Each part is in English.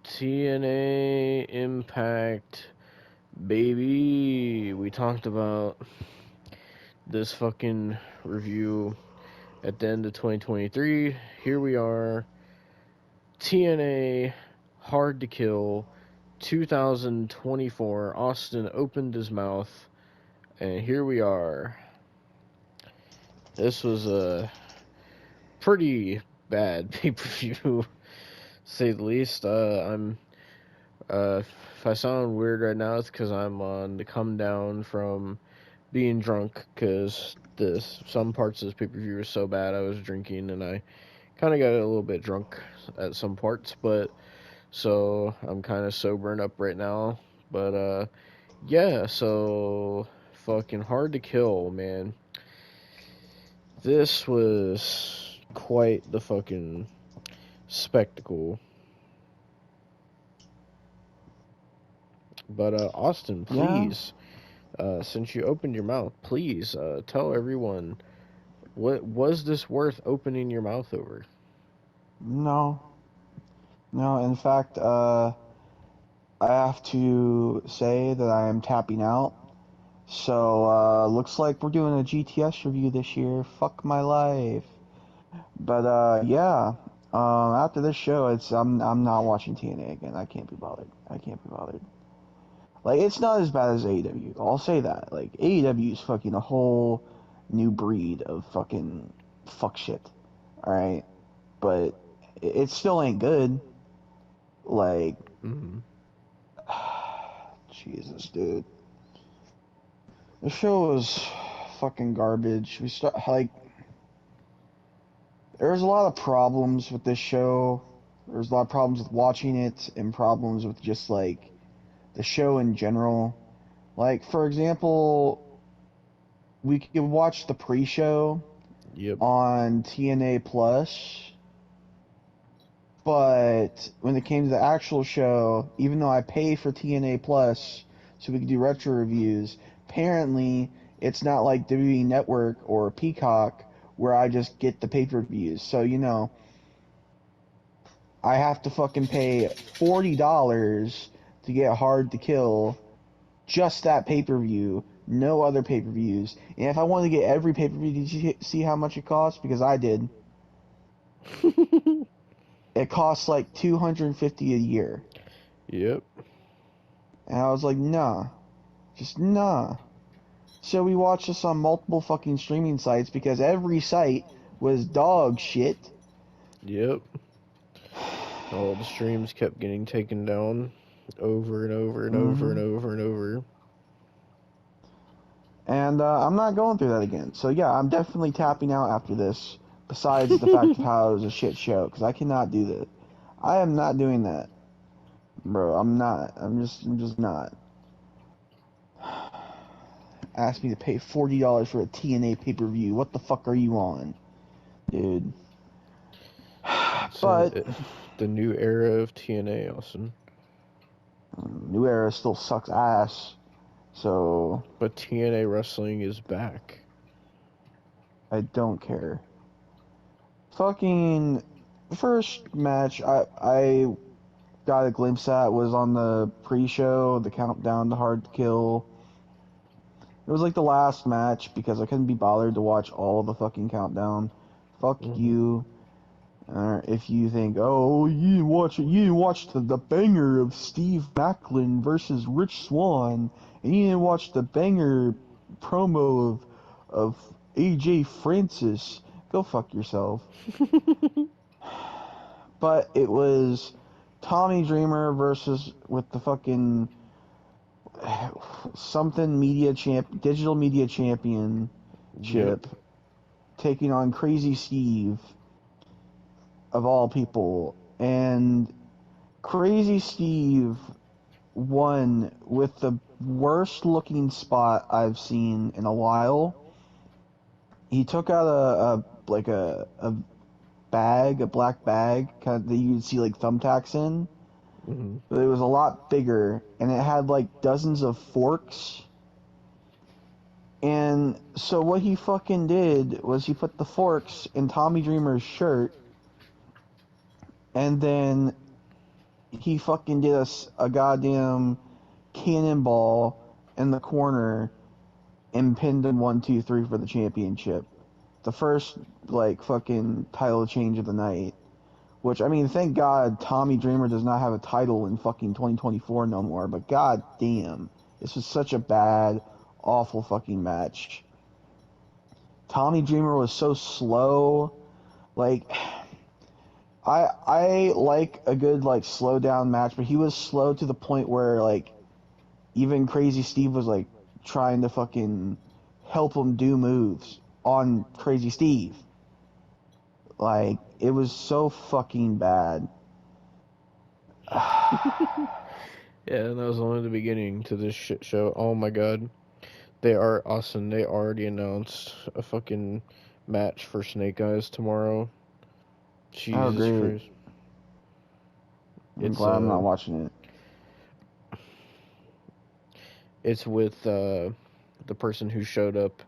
TNA Impact, baby. We talked about this fucking review at the end of 2023. Here we are. TNA Hard to Kill 2024. Austin opened his mouth, and here we are. This was a pretty bad pay-per-view, to say the least. If I sound weird right now, it's because I'm on the come down from being drunk, because some parts of this pay-per-view were so bad I was drinking, and I kind of got a little bit drunk at some parts, but so I'm kind of sobering up right now. But yeah, so fucking Hard to Kill, man. This was quite the fucking spectacle. But Austin, Yeah. please, since you opened your mouth, please tell everyone, what was this worth opening your mouth over? No. No, in fact, I have to say that I am tapping out. So, looks like we're doing a GTS review this year. Fuck my life. But, yeah. After this show, I'm not watching TNA again. I can't be bothered. I can't be bothered. Like, it's not as bad as AEW. I'll say that. Like, AEW is fucking a whole new breed of fucking fuck shit. Alright? But it still ain't good. Like, Mm-hmm. Jesus, dude. The show was fucking garbage. There's a lot of problems with this show. There's a lot of problems with watching it, and problems with just like the show in general. Like, for example, we could watch the pre-show Yep. on TNA Plus, but when it came to the actual show, even though I pay for TNA Plus so we could do retro reviews, apparently it's not like WWE Network or Peacock where I just get the pay-per-views. So, I have to fucking pay $40 to get Hard to Kill, just that pay-per-view, no other pay-per-views. And if I want to get every pay-per-view, did you see how much it costs? Because I did. It costs like $250 a year. Yep. And I was like, nah. Just nah. So we watched this on multiple fucking streaming sites because every site was dog shit. Yep. All the streams kept getting taken down over and over and over and Mm-hmm. over and over. And I'm not going through that again. So yeah, I'm definitely tapping out after this. Besides the fact of how it was a shit show, because I cannot do that. I am not doing that, bro. I'm not. I'm just not. Ask me to pay $40 for a TNA pay-per-view. What the fuck are you on, dude? It's But the new era of TNA, Austin. New Era still sucks ass. So But TNA wrestling is back. I don't care. Fucking first match I got a glimpse at was on the pre-show, the countdown to Hard to Kill. It was like the last match because I couldn't be bothered to watch all of the fucking countdown. Fuck Mm-hmm. you. If you think, oh, you didn't watch it, you didn't watch the banger of Steve Macklin versus Rich Swann, and you didn't watch the banger promo of AJ Francis. Go fuck yourself. But it was Tommy Dreamer versus with the fucking something digital media championship, Yep. taking on Crazy Steve of all people, and Crazy Steve won with the worst looking spot I've seen in a while. He took out a bag, a black bag, kind of that you'd see like thumbtacks in, Mm-hmm. but it was a lot bigger, and it had like dozens of forks. And so what he fucking did was he put the forks in Tommy Dreamer's shirt, and then he fucking did a goddamn cannonball in the corner and pinned him 1, 2, 3 for the championship. The first like fucking title change of the night. Which I mean, thank God Tommy Dreamer does not have a title in fucking 2024 no more. But god damn, this was such a bad, awful fucking match. Tommy Dreamer was so slow. Like I like a good like slow down match, but he was slow to the point where like even Crazy Steve was like trying to fucking help him do moves on Crazy Steve. Like it was so fucking bad. Yeah, and that was only the beginning to this shit show. Oh my god. They are awesome. They already announced a fucking match for Snake Eyes tomorrow. Oh Jesus great. Christ. I'm It's glad I'm not watching it. it's with the person who showed up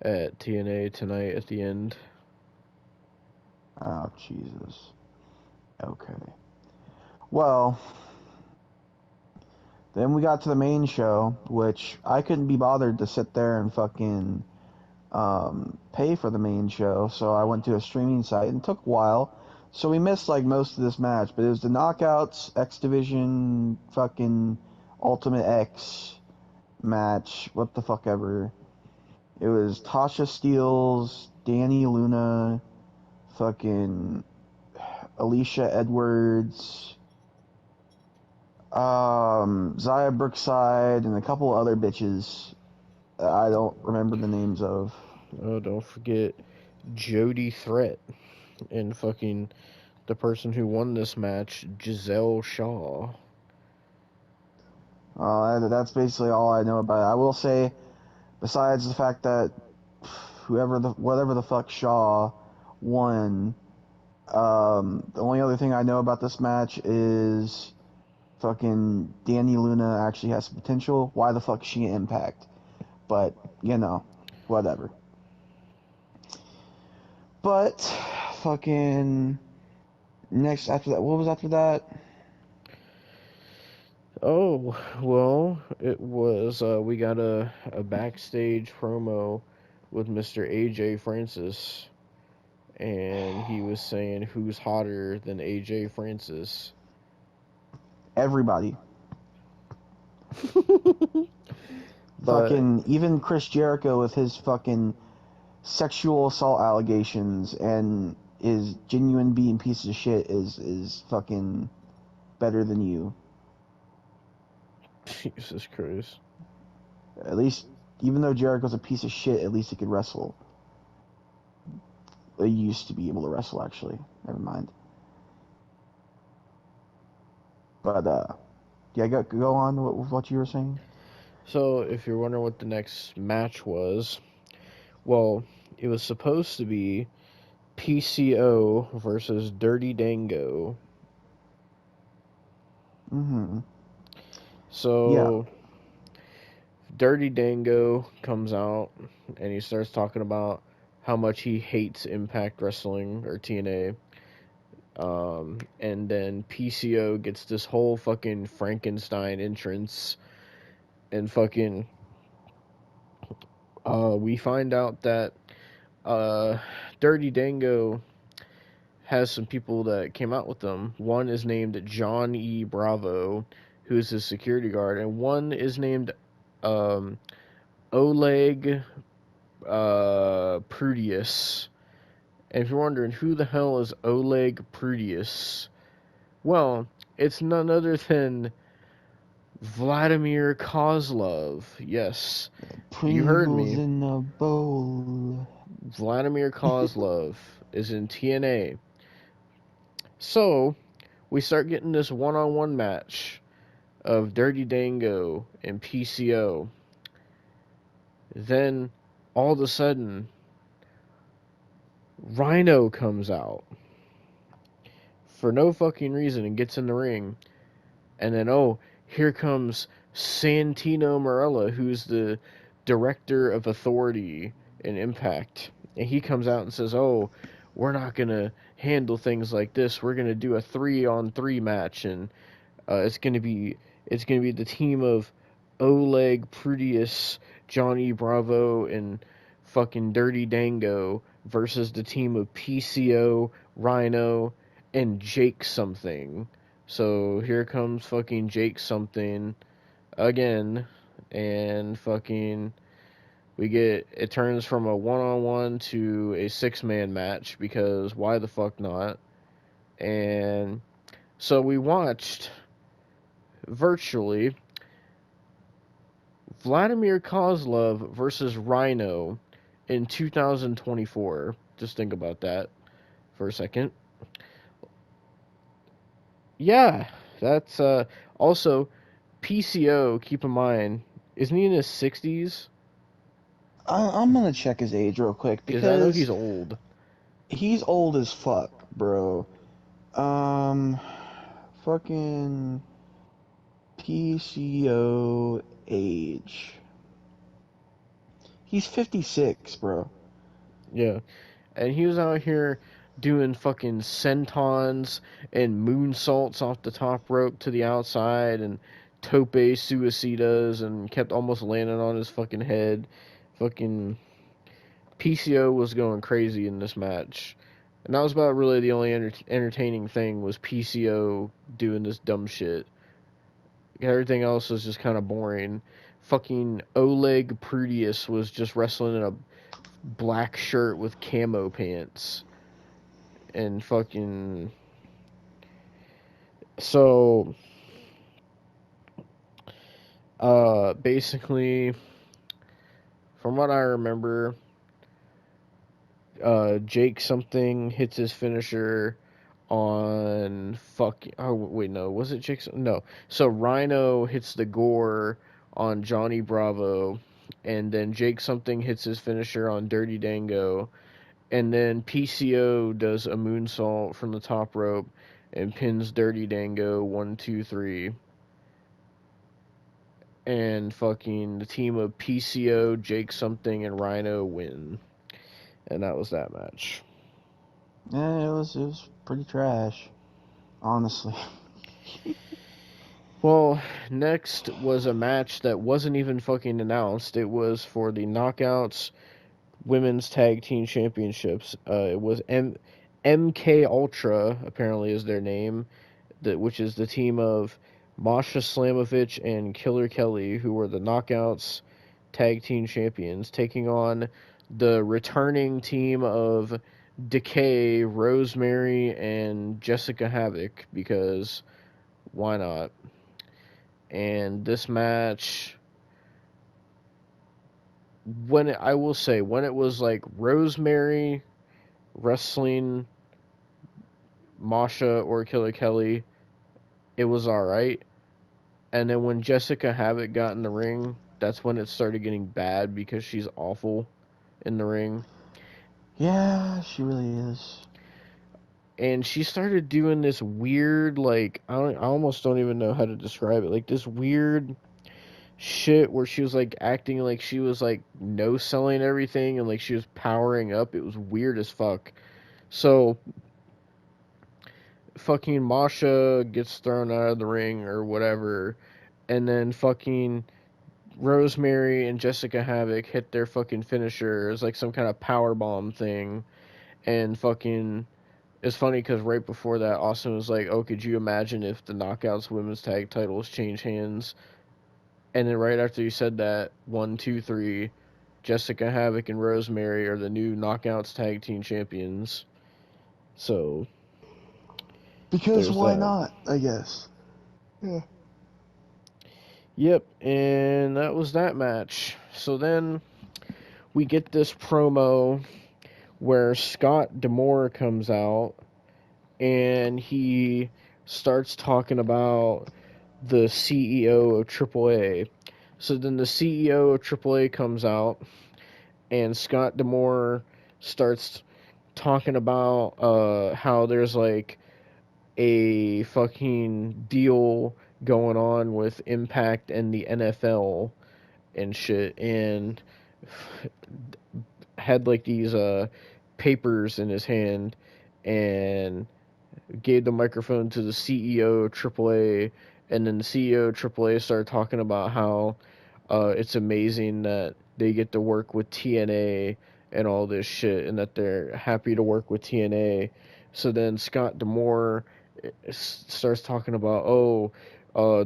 at TNA tonight at the end. Oh Jesus. Okay. Well, then we got to the main show, which I couldn't be bothered to sit there and fucking pay for the main show, so I went to a streaming site and it took a while. So we missed like most of this match, but it was the Knockouts X Division fucking Ultimate X match. What the fuck ever. It was Tasha Steelz, Danny Luna, fucking Alicia Edwards, Zaya Brookside, and a couple other bitches that I don't remember the names of. Oh, don't forget Jody Threat and fucking the person who won this match, Giselle Shaw. That's basically all I know about it. I will say, besides the fact that whatever the fuck Shaw won, the only other thing I know about this match is fucking Danny Luna actually has some potential. Why the fuck is she in Impact? But you know, whatever. But fucking next after that, what was after that? Oh, well, it was, we got a backstage promo with Mr. AJ Francis, and he was saying who's hotter than AJ Francis. Everybody. But Fucking even Chris Jericho with his fucking sexual assault allegations and is genuine being piece of shit is fucking better than you. Jesus Christ. At least, even though Jericho's a piece of shit, at least he could wrestle. He used to be able to wrestle, actually. Never mind. But yeah, go on with what you were saying. So, if you're wondering what the next match was, well, it was supposed to be PCO versus Dirty Dango. Mm-hmm. Yeah. So, Dirty Dango comes out and he starts talking about how much he hates Impact Wrestling or TNA. And then PCO gets this whole fucking Frankenstein entrance, and fucking we find out that uh, Dirty Dango has some people that came out with them. One is named John E. Bravo, who's his security guard, and one is named um, Oleg Prudius. And if you're wondering who the hell is Oleg Prudius, well, it's none other than Vladimir Kozlov. Yes, you heard Pringles me. in a bowl. Vladimir Kozlov is in TNA. So, we start getting this one-on-one match of Dirty Dango and PCO. Then, all of a sudden, Rhino comes out for no fucking reason and gets in the ring. And then, oh, here comes Santino Marella, who's the director of authority in Impact. And he comes out and says, oh, we're not gonna handle things like this. We're gonna do a 3-on-3 match, and it's gonna be the team of Oleg Prudius, Johnny Bravo, and fucking Dirty Dango versus the team of PCO, Rhino, and Jake something. So here comes fucking Jake something again, and fucking it turns from a 1-on-1 to a 6-man match, because why the fuck not? And so we watched virtually Vladimir Kozlov versus Rhino in 2024. Just think about that for a second. Yeah, that's also PCO. Keep in mind, isn't he in his 60s? I'm gonna check his age real quick Because I know because he's old. he's old as fuck, bro. Um, fucking PCO age. He's 56, bro. Yeah, and he was out here doing fucking sentons and moonsaults off the top rope to the outside, and tope suicidas, and kept almost landing on his fucking head. Fucking PCO was going crazy in this match. And that was about really the only entertaining thing, was PCO doing this dumb shit. Everything else was just kind of boring. Fucking Oleg Prudius was just wrestling in a black shirt with camo pants. And fucking. So, basically, from what I remember, Jake something hits his finisher on oh wait, no, was it Jake? No. So Rhino hits the gore on Johnny Bravo, and then Jake something hits his finisher on Dirty Dango, and then PCO does a moonsault from the top rope and pins Dirty Dango 1, 2, 3. And fucking the team of PCO, Jake something, and Rhino win. And that was that match. Yeah, it was pretty trash, honestly. Well, next was a match that wasn't even fucking announced. It was for the Knockouts Women's Tag Team Championships. It was MK Ultra, apparently is their name, which is the team of Masha Slamovich and Killer Kelly, who were the Knockouts Tag Team Champions, taking on the returning team of Decay, Rosemary, and Jessica Havoc, because why not? And this match, I will say, when it was like Rosemary wrestling Masha or Killer Kelly, it was alright. And then when Jessica Havoc got in the ring, that's when it started getting bad, because she's awful in the ring. Yeah, she really is. And she started doing this weird, like, I almost don't even know how to describe it. Like, this weird shit where she was, like, acting like she was, like, no selling everything, and, like, she was powering up. It was weird as fuck. So, fucking Masha gets thrown out of the ring or whatever, and then fucking Rosemary and Jessica Havoc hit their fucking finisher. It was like some kind of power bomb thing, and fucking. It's funny because right before that, Austin was like, "Oh, could you imagine if the Knockouts Women's Tag Titles change hands?" And then right after you said that, 1, 2, 3, Jessica Havoc and Rosemary are the new Knockouts Tag Team Champions. So Because there's why that. not, I guess. Yeah. Yep, and that was that match. So then we get this promo where Scott D'Amore comes out, and he starts talking about the CEO of AAA. So then the CEO of AAA comes out, and Scott D'Amore starts talking about how there's like a fucking deal going on with Impact and the NFL and shit, and had like these papers in his hand and gave the microphone to the CEO of AAA, and then the CEO of AAA started talking about how it's amazing that they get to work with TNA and all this shit, and that they're happy to work with TNA. So then Scott D'Amore starts talking about,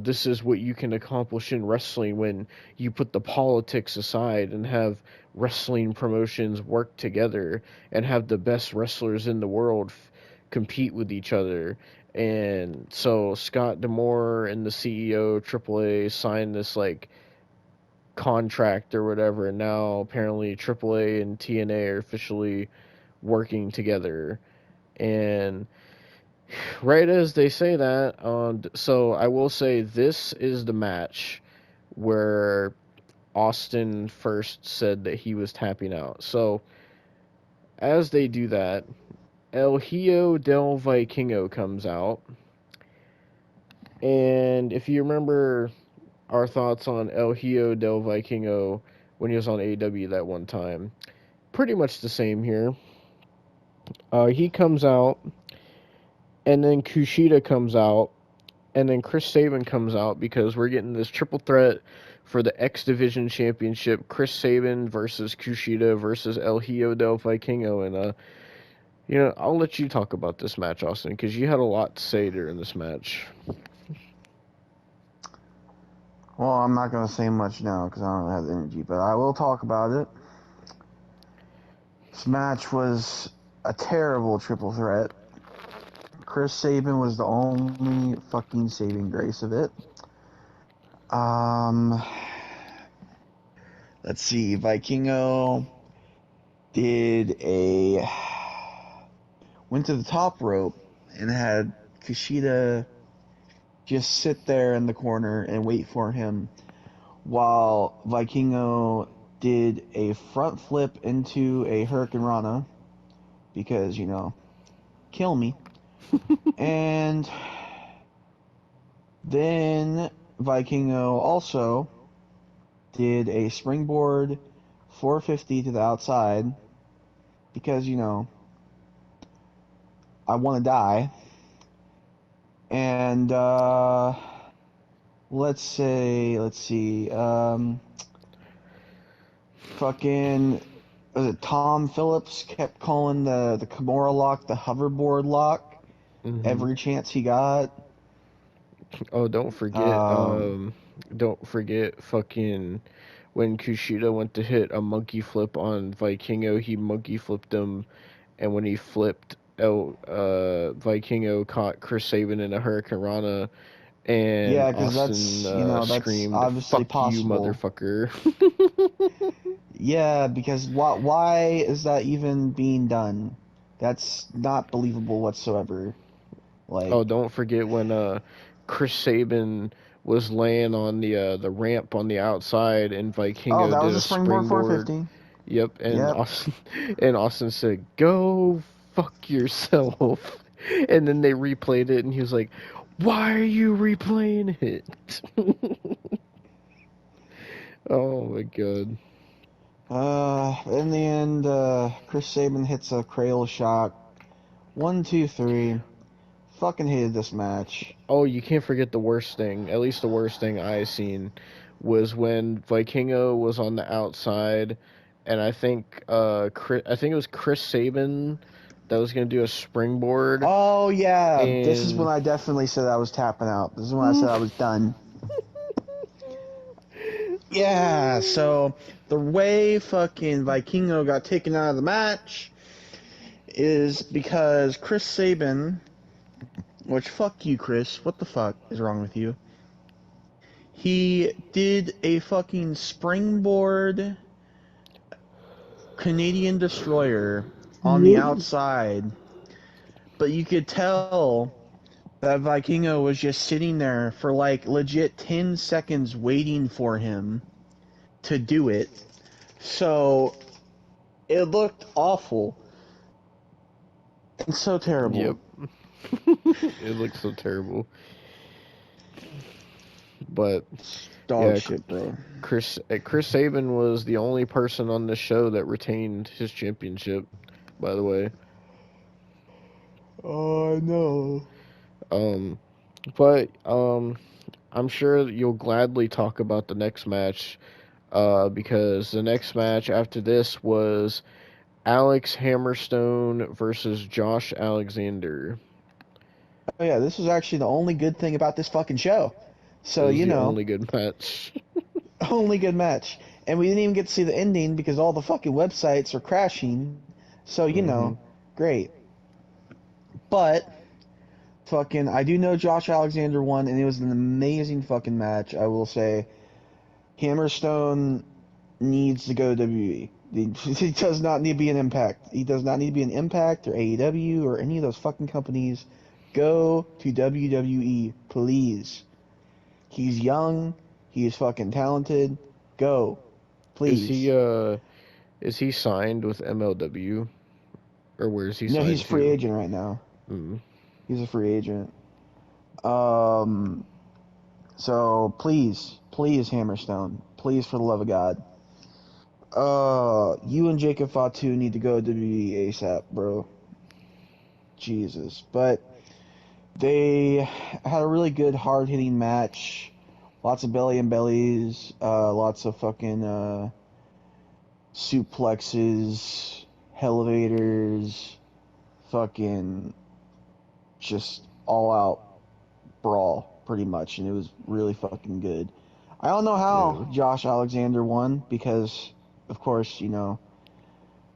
this is what you can accomplish in wrestling when you put the politics aside and have wrestling promotions work together and have the best wrestlers in the world compete with each other. And so Scott D'Amore and the CEO of AAA signed this like contract or whatever, and now apparently AAA and TNA are officially working together. And right as they say that, so I will say this is the match where Austin first said that he was tapping out. So as they do that, El Hijo del Vikingo comes out. And if you remember our thoughts on El Hijo del Vikingo when he was on AEW that one time, pretty much the same here. He comes out, and then Kushida comes out, and then Chris Sabin comes out because we're getting this triple threat for the X Division Championship. Chris Sabin versus Kushida versus El Hijo del Vikingo. And, I'll let you talk about this match, Austin, because you had a lot to say during this match. Well, I'm not going to say much now because I don't have the energy, but I will talk about it. This match was a terrible triple threat. Chris Sabin was the only fucking saving grace of it. Let's see. Vikingo went to the top rope and had Kushida just sit there in the corner and wait for him while Vikingo did a front flip into a Hurricane Rana because, kill me. And then Vikingo also did a springboard 450 to the outside because, I want to die. And let's see, fucking, was it Tom Phillips kept calling the Kimura lock the hoverboard lock every chance he got. Oh, don't forget fucking when Kushida went to hit a monkey flip on Vikingo, he monkey flipped him, and when he flipped, Vikingo caught Chris Sabin in a Hurricane Rana, and Yeah, because Austin that's screamed, obviously "Fuck you, possible. motherfucker!" Yeah, because why is that even being done? That's not believable whatsoever. Like, Oh, don't forget when Chris Sabin was laying on the ramp on the outside, and oh, Vikingo that did was a a springboard springboard. 450. Yep, and Yep. Austin said, "Go fuck yourself." And then they replayed it, and he was like, "Why are you replaying it?" Oh my god. In the end, Chris Sabin hits a cradle shot. 1, 2, 3. Fucking hated this match. Oh, you can't forget the worst thing. At least the worst thing I seen was when Vikingo was on the outside, and I think it was Chris Sabin that was gonna do a springboard, Oh yeah, this is when and I definitely said I was tapping out. This is when I said I was done. Yeah, so the way fucking Vikingo got taken out of the match is because Chris Sabin, which fuck you, Chris, what the fuck is wrong with you? He did a fucking springboard Canadian destroyer on the outside, but you could tell that Vikingo was just sitting there for like legit 10 seconds waiting for him to do it. So it looked awful. It's so terrible. yep, it looks so terrible. But Dog yeah, shit, bro. Chris Sabin was the only person on the show that retained his championship. by the way. Oh no. Um, but I'm sure you'll gladly talk about the next match. Because the next match after this was Alex Hammerstone versus Josh Alexander. Oh yeah, this was actually the only good thing about this fucking show. It So was you the know, only good match. only good match. And we didn't even get to see the ending because all the fucking websites are crashing. So you Hmm. know, great. But fucking, I do know Josh Alexander won, and it was an amazing fucking match. I will say, Hammerstone needs to go to WWE. He does not need to be an Impact. He does not need to be an Impact or AEW or any of those fucking companies. Go to WWE, please. He's young. He is fucking talented. Go, Is please. he is he signed with MLW, or where is he No, he's signed a free to? agent right now. Mm. He's a free agent. Um, so please, please, Hammerstone, please, for the love of God, you and Jacob Fatu need to go to WWE ASAP, bro. Jesus, but they had a really good, hard hitting match. Lots of belly and bellies, lots of fucking suplexes, elevators, fucking just all out brawl, pretty much, and it was really fucking good. I don't know Yeah. how Josh Alexander won because, of course, you know,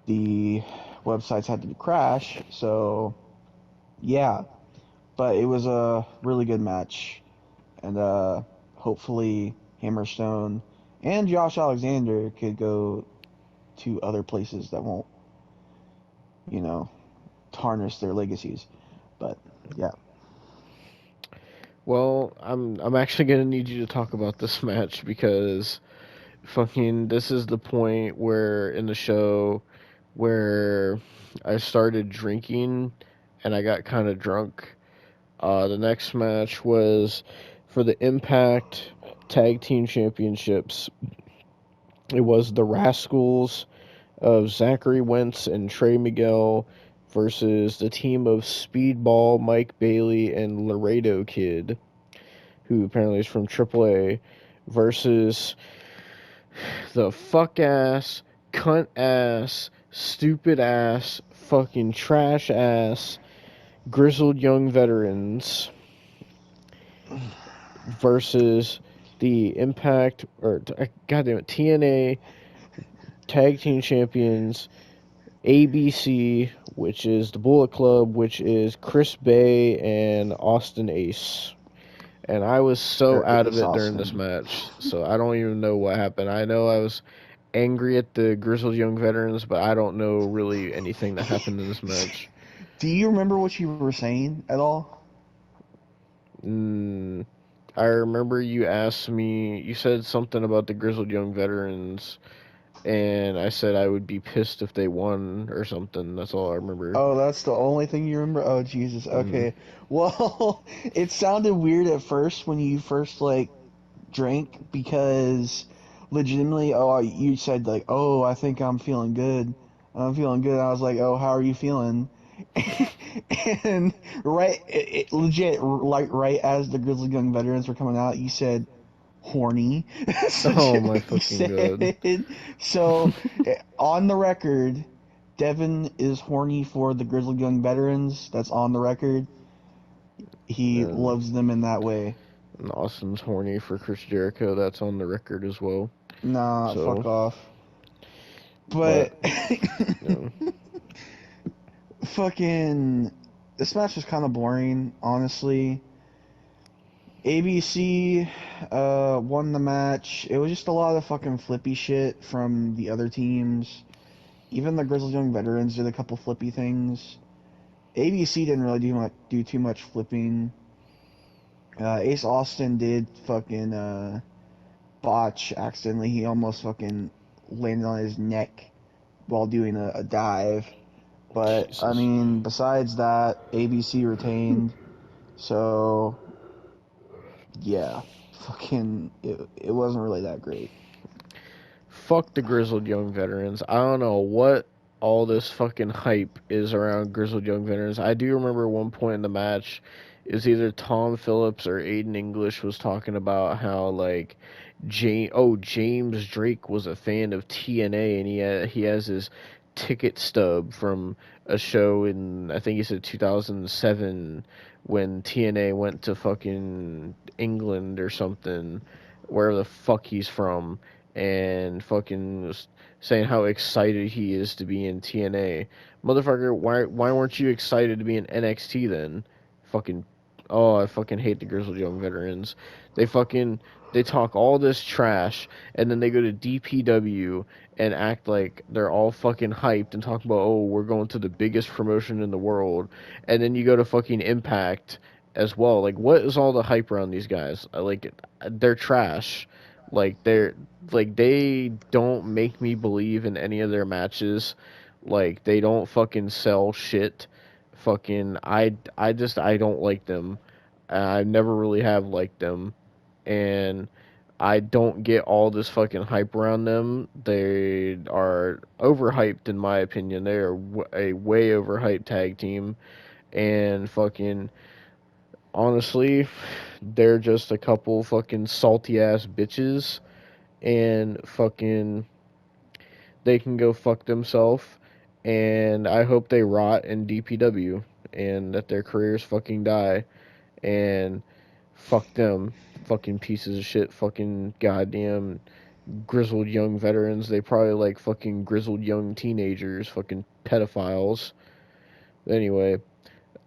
the websites had to crash, so yeah, but it was a really good match, and hopefully Hammerstone and Josh Alexander could go to other places that won't, you know, tarnish their legacies. But yeah. Well, I'm actually gonna need you to talk about this match because fucking this is the point where in the show where I started drinking and I got kind of drunk. The next match was for the Impact Tag Team Championships. It was the Rascals of Zachary Wentz and Trey Miguel versus the team of Speedball, Mike Bailey, and Laredo Kid, who apparently is from AAA, versus the fuck ass, cunt ass, stupid ass, fucking trash ass, grizzled young veterans versus the Impact or goddamn it, TNA Tag Team Champions ABC, which is the Bullet Club, which is Chris Bay and Austin Ace. And I was so Or out of Ace it during this Austin. match, so I don't even know what happened. I know I was angry at the grizzled young veterans, but I don't know really anything that happened in this match. Do you remember what you were saying at all? Mm, I remember you asked me, you said something about the grizzled young veterans, and I said I would be pissed if they won or something. That's all I remember. Oh, that's the only thing you remember? Oh, Jesus. Mm. Okay. Well, it sounded weird at first when you first, like, drank because legitimately, oh, you said, like, oh, I think I'm feeling good. I'm feeling good. I was like, oh, how are you feeling? And legit, like, right as the Grizzly Young Veterans were coming out, you said, horny. That's Oh legit my what you fucking god. said. So, on the record, Devon is horny for the Grizzly Young Veterans. That's on the record. He And, loves them in that way. and Austin's horny for Chris Jericho. That's on the record as well. Nah, fuck So, off. but But you know, fucking, this match was kind of boring, honestly. ABC won the match. It was just a lot of fucking flippy shit from the other teams. Even the Grizzled Young Veterans did a couple flippy things. ABC didn't really do too much flipping. Ace Austin did fucking botch accidentally. He almost fucking landed on his neck while doing a dive. But I Jesus. mean, besides that, ABC retained. So yeah, fucking, it wasn't really that great. Fuck the grizzled young veterans. I don't know what. all this fucking hype is around Grizzled Young Veterans. I do remember one point in the match, it was either Tom Phillips or Aiden English was talking about how like James Drake was a fan of TNA and he has his ticket stub from a show in I think he said 2007 when TNA went to fucking England or something, wherever the fuck he's from, and fucking was saying how excited he is to be in TNA. Motherfucker, why weren't you excited to be in NXT then? Fucking oh, I fucking hate the Grizzled Young Veterans. They fucking they talk all this trash and then they go to DPW and act like they're all fucking hyped and talk about, oh, we're going to the biggest promotion in the world, and then you go to fucking Impact as well. Like, what is all the hype around these guys? Like, they're trash. Like they don't make me believe in any of their matches. Like they don't fucking sell shit. Fucking I don't like them. I never really have liked them, and I don't get all this fucking hype around them. They are overhyped in my opinion. They are a way overhyped tag team, and fucking honestly, they're just a couple fucking salty ass bitches, and fucking they can go fuck themselves. And I hope they rot in DPW and that their careers fucking die. And fuck them, fucking pieces of shit, fucking goddamn grizzled young veterans. They probably like fucking grizzled young teenagers, fucking pedophiles. Anyway,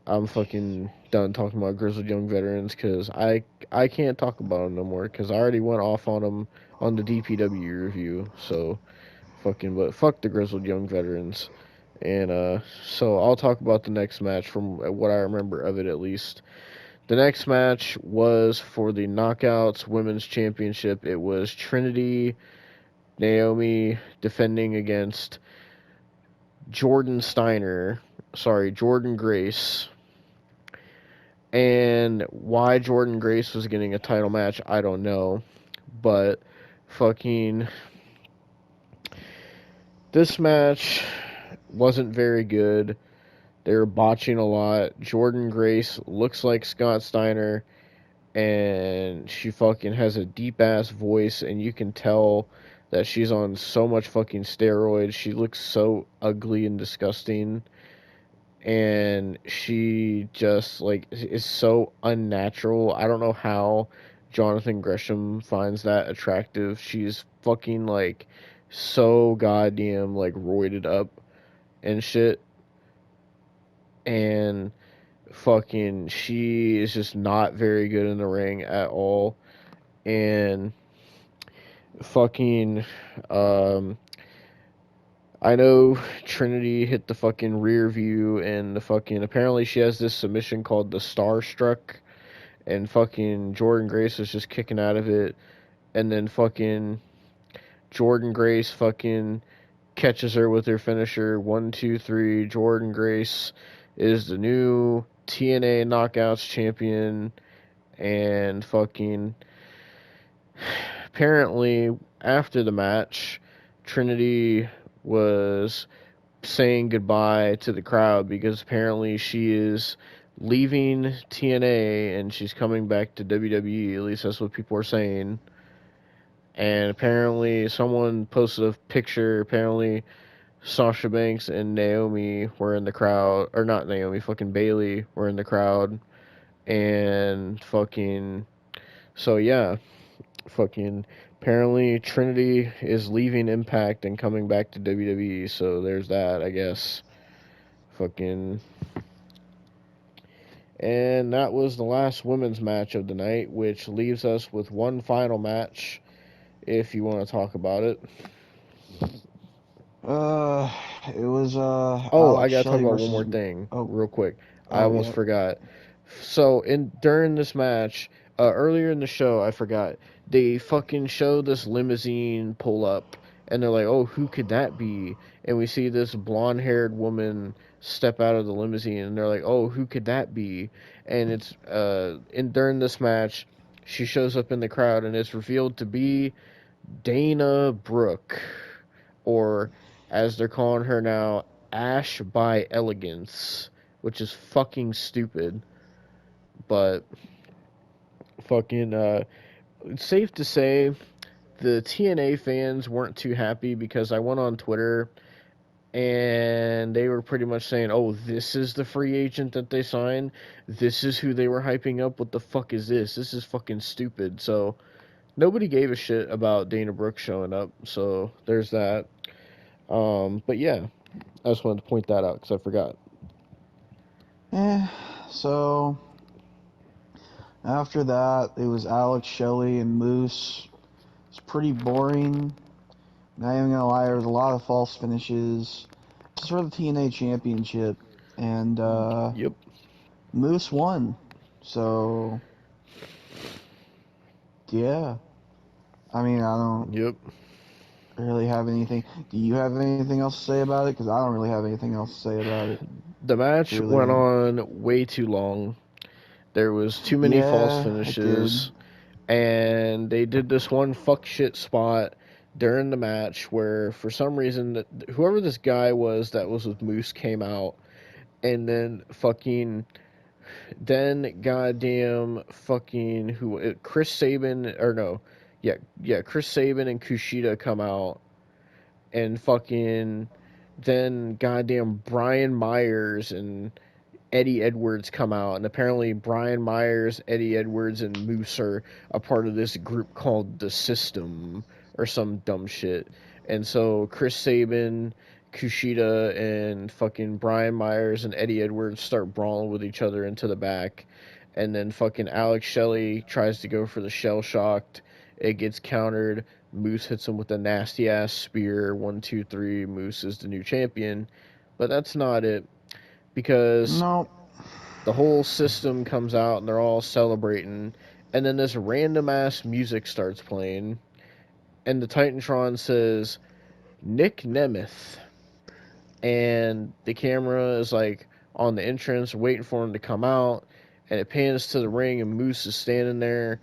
I'm fucking done talking about grizzled young veterans because I can't talk about them no more because I already went off on them on the DPW review. So fucking, but fuck the grizzled young veterans. And so I'll talk about the next match from what I remember of it at least. The next match was for the Knockouts Women's Championship. It was Trinity Naomi defending against Jordan Grace. And why Jordan Grace was getting a title match, I don't know. But fucking this match wasn't very good. They were botching a lot. Jordan Grace looks like Scott Steiner, and she fucking has a deep ass voice, and you can tell that she's on so much fucking steroids. She looks so ugly and disgusting, and she just like is so unnatural. I don't know how Jonathan Gresham finds that attractive. She's fucking like so goddamn like roided up and shit, and fucking she is just not very good in the ring at all. And fucking um I know Trinity hit the fucking rear view, and the fucking apparently she has this submission called the Starstruck, and fucking Jordan Grace was just kicking out of it, and then fucking Jordan Grace fucking catches her with her finisher. 1, 2, 3. Jordan Grace is the new TNA Knockouts champion, and fucking apparently after the match, Trinity was saying goodbye to the crowd because apparently she is leaving TNA and she's coming back to WWE. At least that's what people are saying. And apparently someone posted a picture. Apparently Sasha Banks and Naomi were in the crowd, or not Naomi, fucking Bailey were in the crowd, and fucking so yeah, fucking apparently Trinity is leaving Impact and coming back to WWE. So there's that, I guess. Fucking and that was the last women's match of the night, which leaves us with one final match. If you want to talk about it. Uh, it was Oh, I Alex gotta talk Shelley about one versus. more thing Oh, real quick. I oh almost yeah. forgot. So in during this match, earlier in the show, I forgot they fucking show this limousine pull up, and they're like, "Oh, who could that be?" And we see this blonde-haired woman step out of the limousine, and they're like, "Oh, who could that be?" And it's in during this match, she shows up in the crowd, and it's revealed to be Dana Brooke, or as they're calling her now, Ash by Elegance, which is fucking stupid. But fucking, it's safe to say the TNA fans weren't too happy because I went on Twitter and they were pretty much saying, "Oh, this is the free agent that they signed. This is who they were hyping up. What the fuck is this? This is fucking stupid." So nobody gave a shit about Dana Brooke showing up. So there's that. But yeah, I just wanted to point that out because I forgot. Eh, so after that, it was Alex Shelley and Moose. It's pretty boring. Not even gonna lie, there was a lot of false finishes. Just for the TNA Championship, and Yep. Moose won. So yeah, I mean, I don't Yep. really have anything. Do you have anything else to say about it? Because I don't really have anything else to say about it. The match went Truly. on way too long. There was too many false Yeah, it did. finishes, and they did this one fuck shit spot during the match where, for some reason, whoever this guy was that was with Moose came out, and then goddamn fucking Chris Sabin or no, yeah, Chris Sabin and Kushida come out, and fucking then goddamn Brian Myers and Eddie Edwards come out, and apparently Brian Myers, Eddie Edwards, and Moose are a part of this group called the System or some dumb shit. And so Chris Sabin, Kushida, and fucking Brian Myers and Eddie Edwards start brawling with each other into the back. And then fucking Alex Shelley tries to go for the shell shocked. It gets countered. Moose hits him with a nasty ass spear. 1, 2, 3. Moose is the new champion. But that's not it, because No. the whole system comes out and they're all celebrating, and then this random ass music starts playing, and the Titantron says Nick Nemeth, and the camera is like on the entrance waiting for him to come out, and it pans to the ring and Moose is standing there,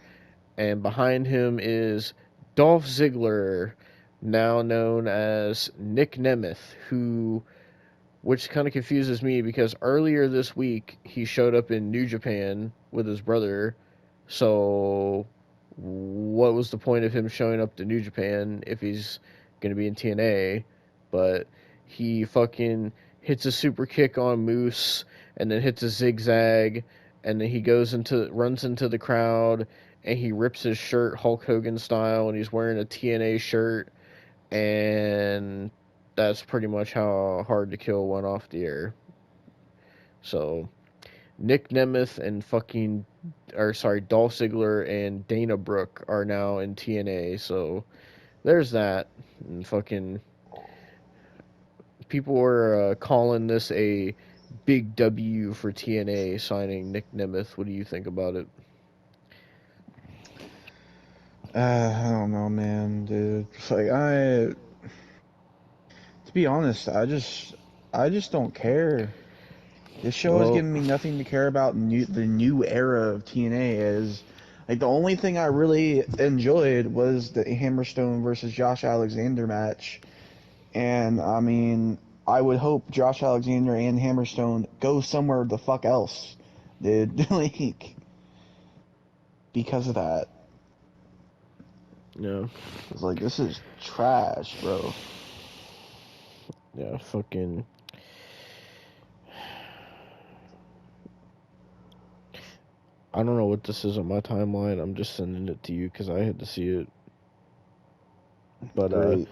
and behind him is Dolph Ziggler, now known as Nick Nemeth, who, which kind of confuses me because earlier this week he showed up in New Japan with his brother. So, what was the point of him showing up to New Japan if he's going to be in TNA? But he fucking hits a super kick on Moose and then hits a zigzag, and then he runs into the crowd, and he rips his shirt Hulk Hogan style, and he's wearing a TNA shirt, and that's pretty much how Hard to Kill went off the air. So Nick Nemeth and Dolph Ziggler and Dana Brooke are now in TNA. So there's that. And fucking people were calling this a big W for TNA signing Nick Nemeth. What do you think about it? I don't know, man, dude. Like to be honest, I just don't care. This show has Well, given me nothing to care about. The new era of TNA is like the only thing I really enjoyed was the Hammerstone versus Josh Alexander match, and I mean, I would hope Josh Alexander and Hammerstone go somewhere the fuck else, dude. Like because of that, yeah, it's like this is trash, bro. yeah, fucking. I don't know what this is on my timeline. I'm just sending it to you because I had to see it. But Great.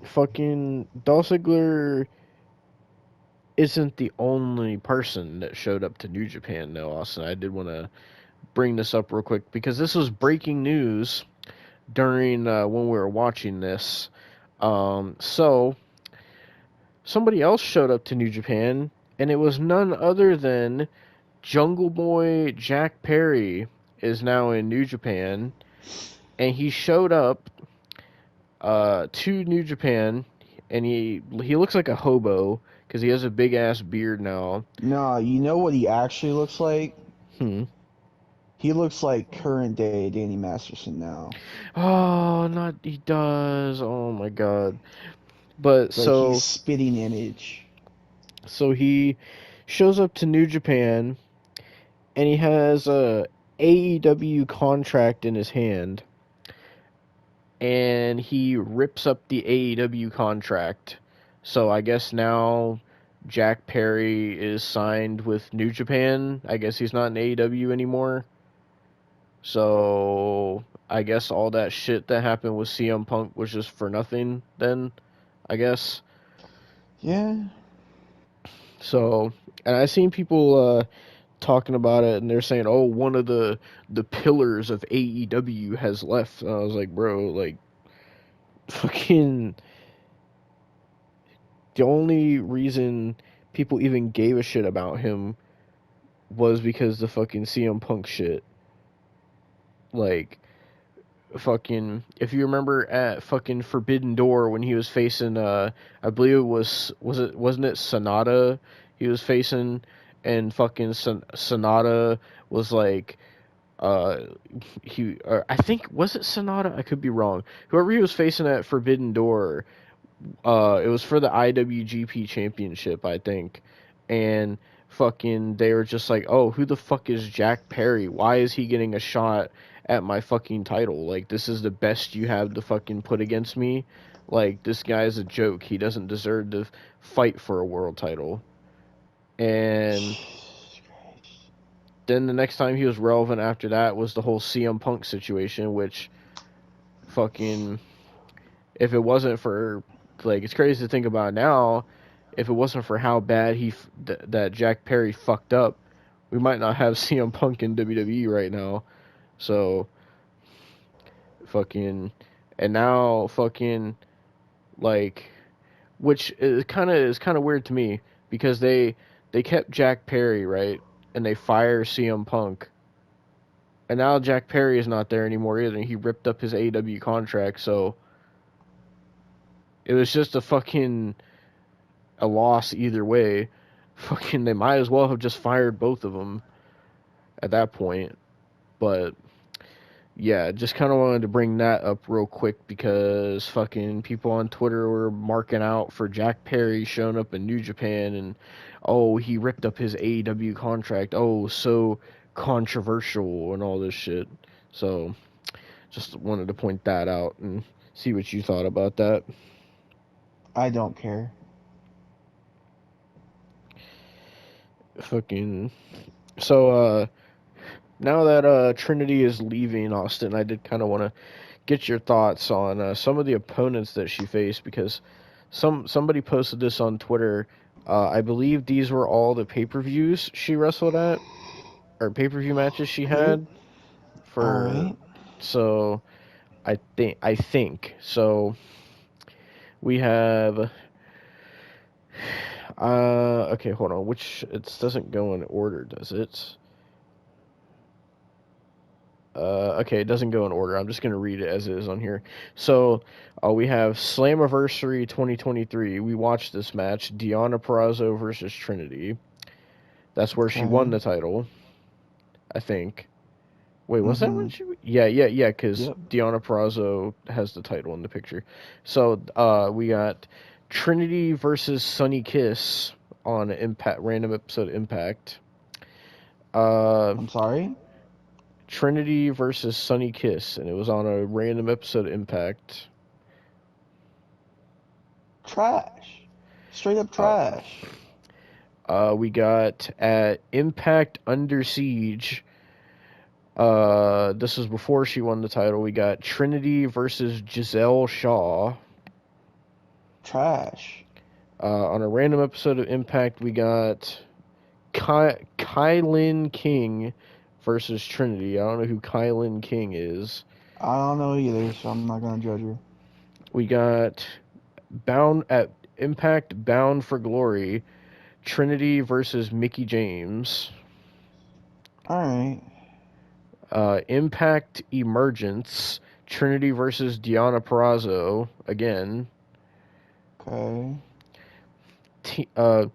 fucking Dolph Ziggler isn't the only person that showed up to New Japan, though, Austin. I did want to bring this up real quick because this was breaking news during when we were watching this. So somebody else showed up to New Japan, and it was none other than Jungle Boy Jack Perry is now in New Japan, and he showed up to New Japan, and he looks like a hobo because he has a big ass beard now. Nah, you know what he actually looks like? Hmm. He looks like current day Danny Masterson now. Oh, not he does. Oh my god. But Like he's so spitting image. he shows up to New Japan and he has a AEW contract in his hand and he rips up the AEW contract. So I guess now Jack Perry is signed with New Japan. I guess he's not in AEW anymore. So I guess all that shit that happened with CM Punk was just for nothing then, I guess. Yeah. So, and I seen people talking about it and they're saying, "Oh, one of the pillars of AEW has left." And I was like, "Bro, like fucking the only reason people even gave a shit about him was because the fucking CM Punk shit. Like fucking if you remember at fucking Forbidden Door when he was facing I believe it wasn't it Sonata he was facing and fucking Sonata was like uh I think was it Sonata, I could be wrong, whoever he was facing at Forbidden Door, it was for the IWGP Championship, I think. And fucking they were just like, "Oh, who the fuck is Jack Perry? Why is he getting a shot at my fucking title? Like this is the best you have to fucking put against me. Like this guy's a joke. He doesn't deserve to fight for a world title." And then the next time he was relevant after that was the whole CM Punk situation, which fucking if it wasn't for like it's crazy to think about now, if it wasn't for how bad that Jack Perry fucked up, we might not have CM Punk in WWE right now. So fucking and now fucking like which is kind of weird to me because they kept Jack Perry, right? And they fire CM Punk. And now Jack Perry is not there anymore either. He ripped up his AEW contract, so it was just a loss either way. Fucking, they might as well have just fired both of them at that point. But yeah, just kind of wanted to bring that up real quick because fucking people on Twitter were marking out for Jack Perry showing up in New Japan and oh, he ripped up his AEW contract. Oh, so controversial and all this shit. So just wanted to point that out and see what you thought about that. I don't care. Fucking so now that Trinity is leaving Austin, I did kind of want to get your thoughts on some of the opponents that she faced because somebody posted this on Twitter. I believe these were all the pay-per-views she wrestled at or pay-per-view matches she Okay. had All for right. so I think so we have okay, hold on, which it doesn't go in order, does it? Okay, it doesn't go in order. I'm just going to read it as it is on here. So, we have Slammiversary 2023. We watched this match. Deonna Purrazzo versus Trinity. That's where she won Okay. the title, I think. Wait, was that when Mm-hmm. she... Yeah, because Yep. Deonna Purrazzo has the title in the picture. So, we got Trinity versus Sunny Kiss on Impact, random episode Impact. Uh, I'm sorry. Trinity versus Sunny Kiss, and it was on a random episode Impact. Trash. Straight up Uh, trash. we got at Impact Under Siege. This was before she won the title. We got Trinity versus Giselle Shaw. Trash. On a random episode of Impact, we got Kylin King versus Trinity. I don't know who Kylin King is. I don't know either, so I'm not gonna judge her. We got Bound at Impact Bound for Glory. Trinity versus Mickey James. All right. Impact Emergence. Trinity versus Deonna Purrazzo again. Okay. T- uh,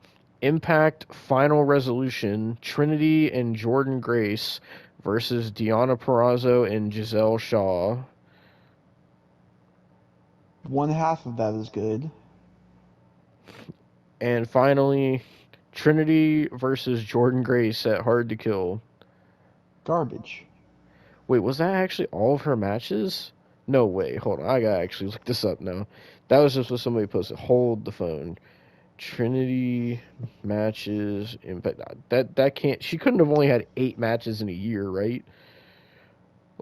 Impact Final Resolution. Trinity and Jordan Grace versus Deonna Purrazzo and Giselle Shaw. One half of that is good. And finally, Trinity versus Jordan Grace at Hard to Kill. Garbage. Wait, was that actually all of her matches? No way. Hold on. I gotta actually look this up now. That was just what somebody posted. Hold the phone. Trinity matches. Impact. That can't. She couldn't have only had 8 matches in a year, right?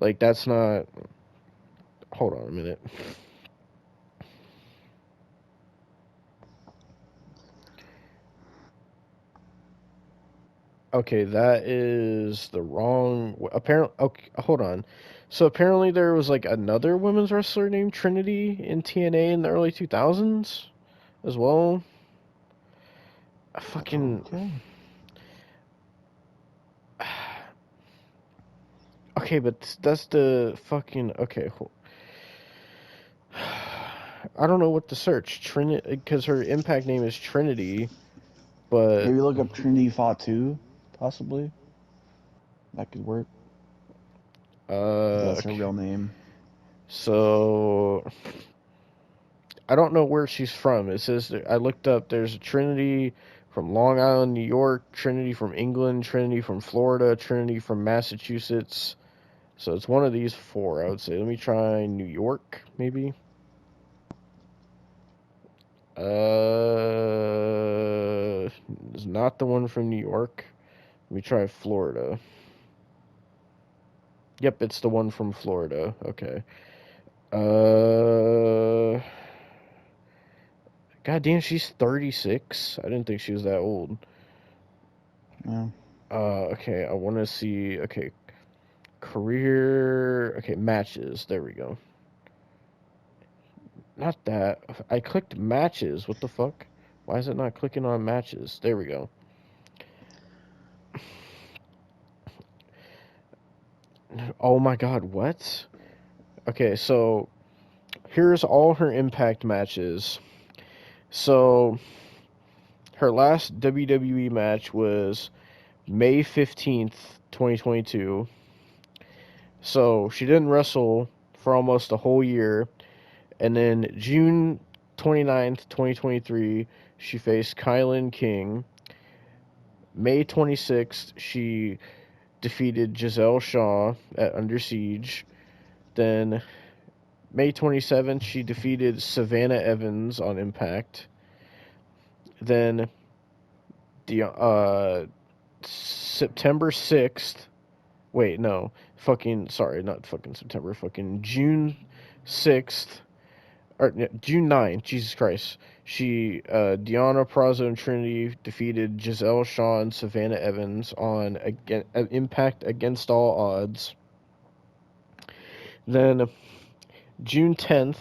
Like that's not. Hold on a minute. Okay, that is the wrong. Apparently, okay, hold on. So apparently there was like another women's wrestler named Trinity in TNA in the early 2000s as well. I fucking. Okay. Okay, but that's the fucking. Okay, I don't know what to search. Trinity, because her Impact name is Trinity, but Maybe look up Trinity Fought 2, possibly. That could work. If that's her okay. real name. So I don't know where she's from. It says I looked up. There's a Trinity from Long Island, New York. Trinity from England. Trinity from Florida. Trinity from Massachusetts. So it's one of these four, I would say. Let me try New York, maybe. It's not the one from New York. Let me try Florida. Yep, it's the one from Florida. Okay. Uh, God damn, she's 36. I didn't think she was that old. Yeah. Okay, I want to see. Okay, career. Okay, matches. There we go. Not that. I clicked matches. What the fuck? Why is it not clicking on matches? There we go. Oh my god, what? Okay, so here's all her Impact matches. So her last WWE match was May 15th, 2022. So she didn't wrestle for almost a whole year. And then June 29th, 2023, she faced Kylan King. May 26th, she defeated Giselle Shaw at Under Siege. Then May 27th, she defeated Savannah Evans on Impact. Then the September 6th. Wait, no. Fucking sorry, not fucking September, fucking June 6th or June 9th, Jesus Christ. She Deonna Purrazzo and Trinity defeated Giselle Shaw and Savannah Evans on Impact Against All Odds. Then June 10th,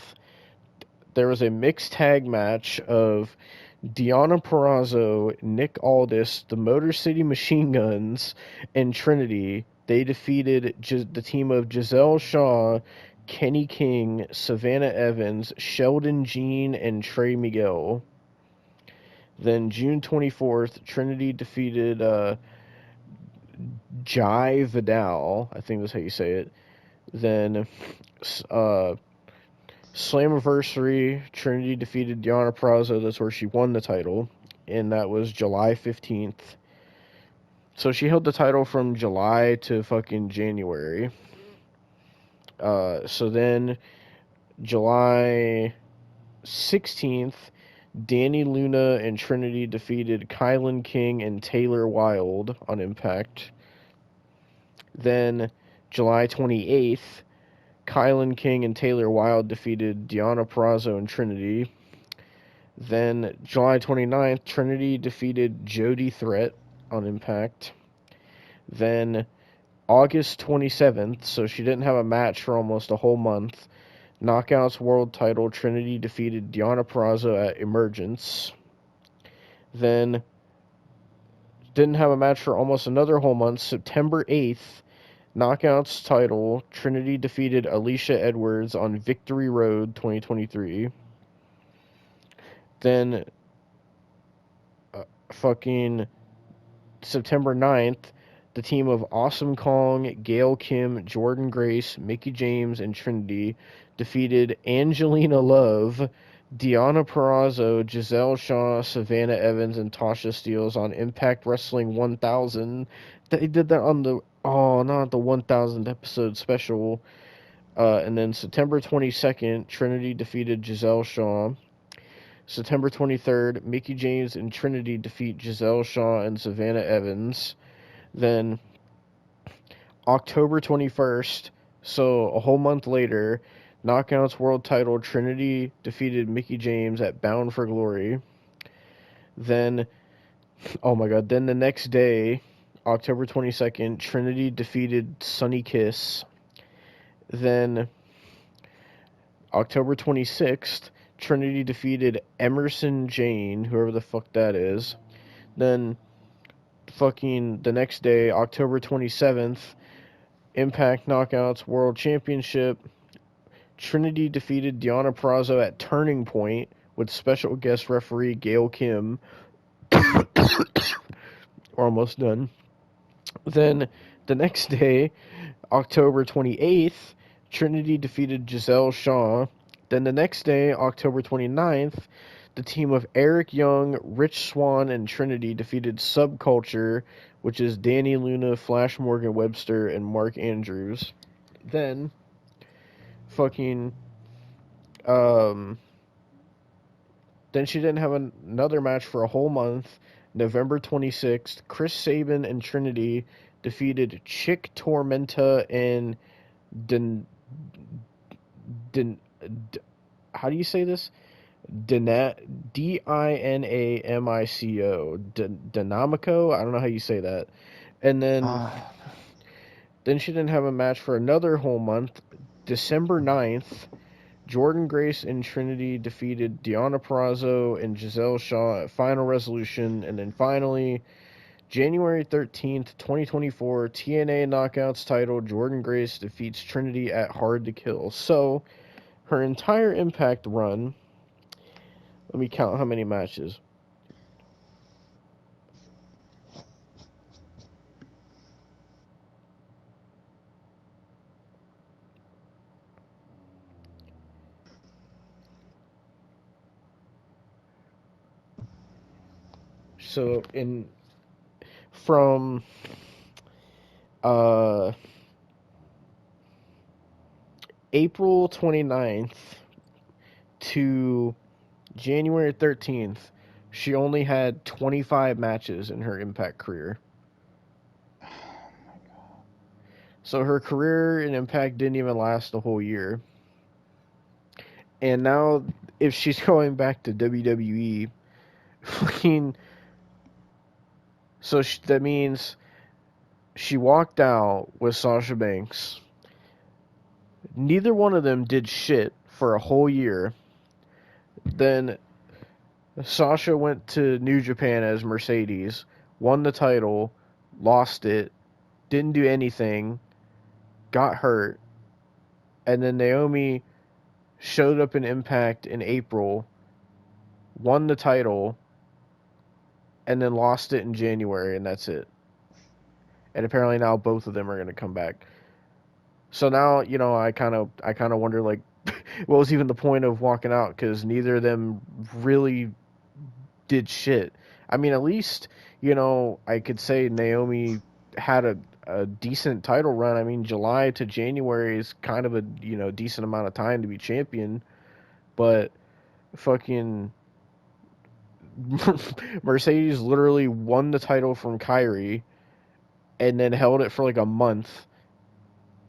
there was a mixed tag match of Deonna Purrazzo, Nick Aldis, the Motor City Machine Guns, and Trinity. They defeated the team of Giselle Shaw, Kenny King, Savannah Evans, Sheldon Jean, and Trey Miguel. Then June 24th, Trinity defeated Jai Vidal. I think that's how you say it. Then Slammiversary, Trinity defeated Deonna Purrazzo. That's where she won the title. And that was July 15th. So she held the title from July to fucking January. So then July 16th, Danny Luna and Trinity defeated Kylan King and Taylor Wilde on Impact. Then July 28th, Kylan King and Taylor Wilde defeated Deonna Purrazzo and Trinity. Then July 29th, Trinity defeated Jody Threat on Impact. Then August 27th, so she didn't have a match for almost a whole month. Knockouts World Title, Trinity defeated Deonna Purrazzo at Emergence. Then didn't have a match for almost another whole month. September 8th, Knockouts title, Trinity defeated Alicia Edwards on Victory Road 2023. Then fucking September 9th, the team of Awesome Kong, Gail Kim, Jordan Grace, Mickey James, and Trinity defeated Angelina Love, Deonna Purrazzo, Giselle Shaw, Savannah Evans, and Tasha Steelz on Impact Wrestling 1000. They did that on the not the 1000th episode special. And then September 22nd, Trinity defeated Giselle Shaw. September 23rd, Mickie James and Trinity defeat Giselle Shaw and Savannah Evans. Then October 21st, so a whole month later, Knockouts World Title, Trinity defeated Mickie James at Bound for Glory. Then, oh my god, then the next day, October 22nd, Trinity defeated Sunny Kiss. Then, October 26th, Trinity defeated Emerson Jane, whoever the fuck that is. Then, fucking the next day, October 27th, Impact Knockouts World Championship, Trinity defeated Deonna Purrazzo at Turning Point with special guest referee Gail Kim. We're almost done. Then the next day, October 28th, Trinity defeated Giselle Shaw. Then the next day, October 29th, the team of Eric Young, Rich Swann, and Trinity defeated Subculture, which is Danny Luna, Flash Morgan Webster, and Mark Andrews. Then, fucking, um, then she didn't have another match for a whole month. November 26th, Chris Sabin and Trinity defeated Chick Tormenta and Den, Den, how do you say this? Dinamico. Dinamico? I don't know how you say that. And then she didn't have a match for another whole month. December 9th, Jordan Grace and Trinity defeated Deonna Purrazzo and Giselle Shaw at Final Resolution. And then finally, January 13th, 2024, TNA Knockouts title, Jordan Grace defeats Trinity at Hard to Kill. So, her entire Impact run, let me count how many matches. So, from uh, April 29th to January 13th, she only had 25 matches in her Impact career. So her career in Impact didn't even last a whole year. And now, if she's going back to WWE, fucking. So that means she walked out with Sasha Banks. Neither one of them did shit for a whole year. Then Sasha went to New Japan as Mercedes, won the title, lost it, didn't do anything, got hurt, and then Naomi showed up in Impact in April, won the title, and then lost it in January, and that's it. And apparently now both of them are going to come back. So now, I kind of wonder, like, what was even the point of walking out? Because neither of them really did shit. I mean, at least, I could say Naomi had a decent title run. I mean, July to January is kind of a, decent amount of time to be champion. But fucking Mercedes literally won the title from Kyrie and then held it for like a month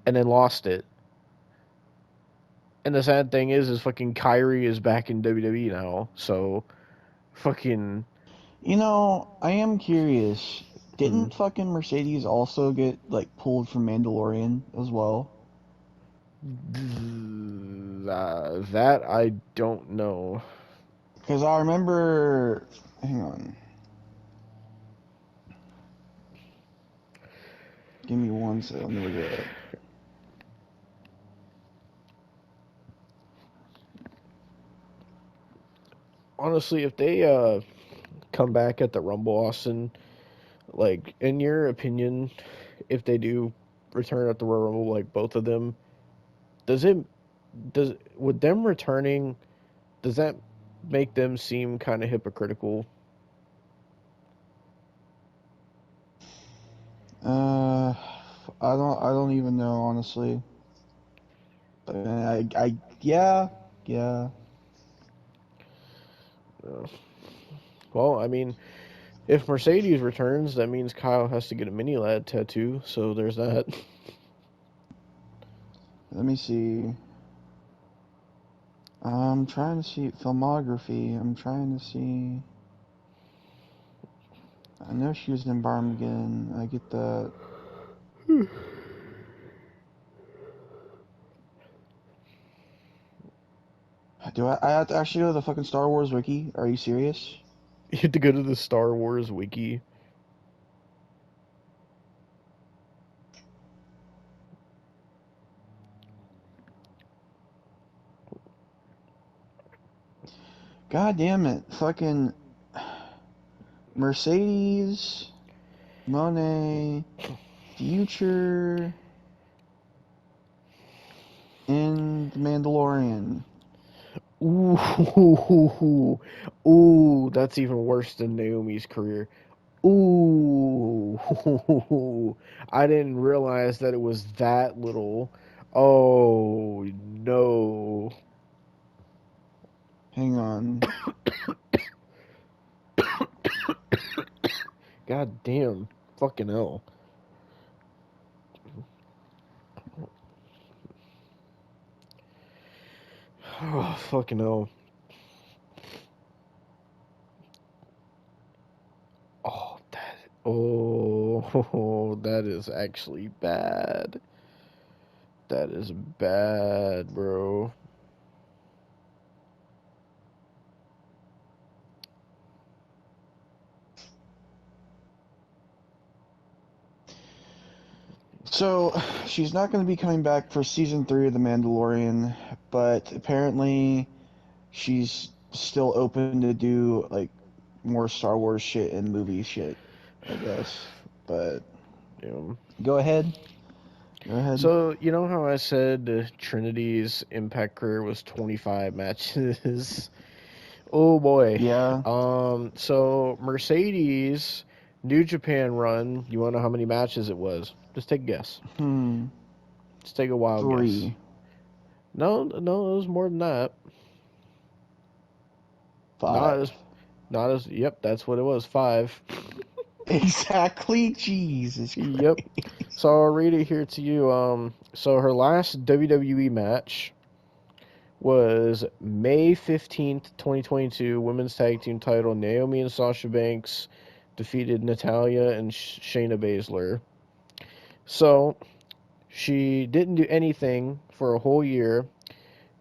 and then lost it. And the sad thing is fucking Kyrie is back in WWE now. So, fucking. I am curious. Hmm. Didn't fucking Mercedes also get like pulled from Mandalorian as well? That I don't know. Because I remember. Hang on. Give me one second. Let me look it up. Honestly, if they come back at the Rumble, Austin, like, in your opinion, if they do return at the Royal Rumble, like both of them, does would them returning, does that make them seem kind of hypocritical. Uh, I don't even know honestly. But yeah, yeah. Uh, well, I mean, if Mercedes returns, that means Kyle has to get a mini lad tattoo. So there's that. Let me see. I'm trying to see filmography. I'm trying to see. I know she was in Barmageddon. I get that. Do I have to actually go to the fucking Star Wars wiki? Are you serious? You have to go to the Star Wars wiki. God damn it. Fucking Mercedes, Monet, Future, and The Mandalorian. Ooh, ooh, that's even worse than Naomi's career. Ooh, I didn't realize that it was that little. Oh no! Hang on. God damn, fucking hell! Oh fucking hell! Oh that. Oh, that is actually bad. That is bad, bro. So, she's not going to be coming back for season 3 of The Mandalorian, but apparently she's still open to do, like, more Star Wars shit and movie shit, I guess. But, Yeah. go ahead. Go ahead. So, you know how I said Trinity's Impact career was 25 matches? Oh boy. Yeah. So Mercedes New Japan run, you want to know how many matches it was? Just take a guess. Hmm. Just take a wild guess. 3. No, no, it was more than that. Not 5. as not as yep, that's what it was. 5. Exactly. Jesus Yep. Christ. So I'll read it here to you. So her last WWE match was May 15th, 2022, women's tag team title. Naomi and Sasha Banks defeated Natalia and Shayna Baszler. So she didn't do anything for a whole year.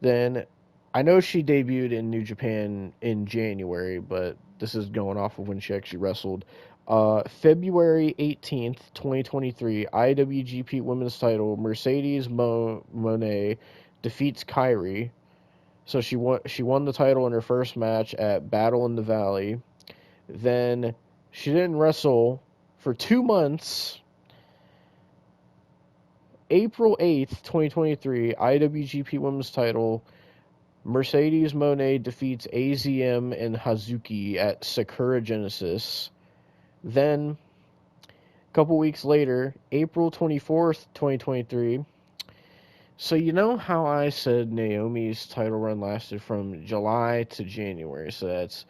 Then I know she debuted in New Japan in January, but this is going off of when she actually wrestled. February 18th, 2023, IWGP Women's Title. Mercedes Monet defeats Kyrie. So she won the title in her first match at Battle in the Valley. Then she didn't wrestle for 2 months. April 8th, 2023, IWGP Women's Title. Mercedes Monet defeats AZM and Hazuki at Sakura Genesis. Then, a couple weeks later, April 24th, 2023. So, you know how I said Naomi's title run lasted from July to January? So that's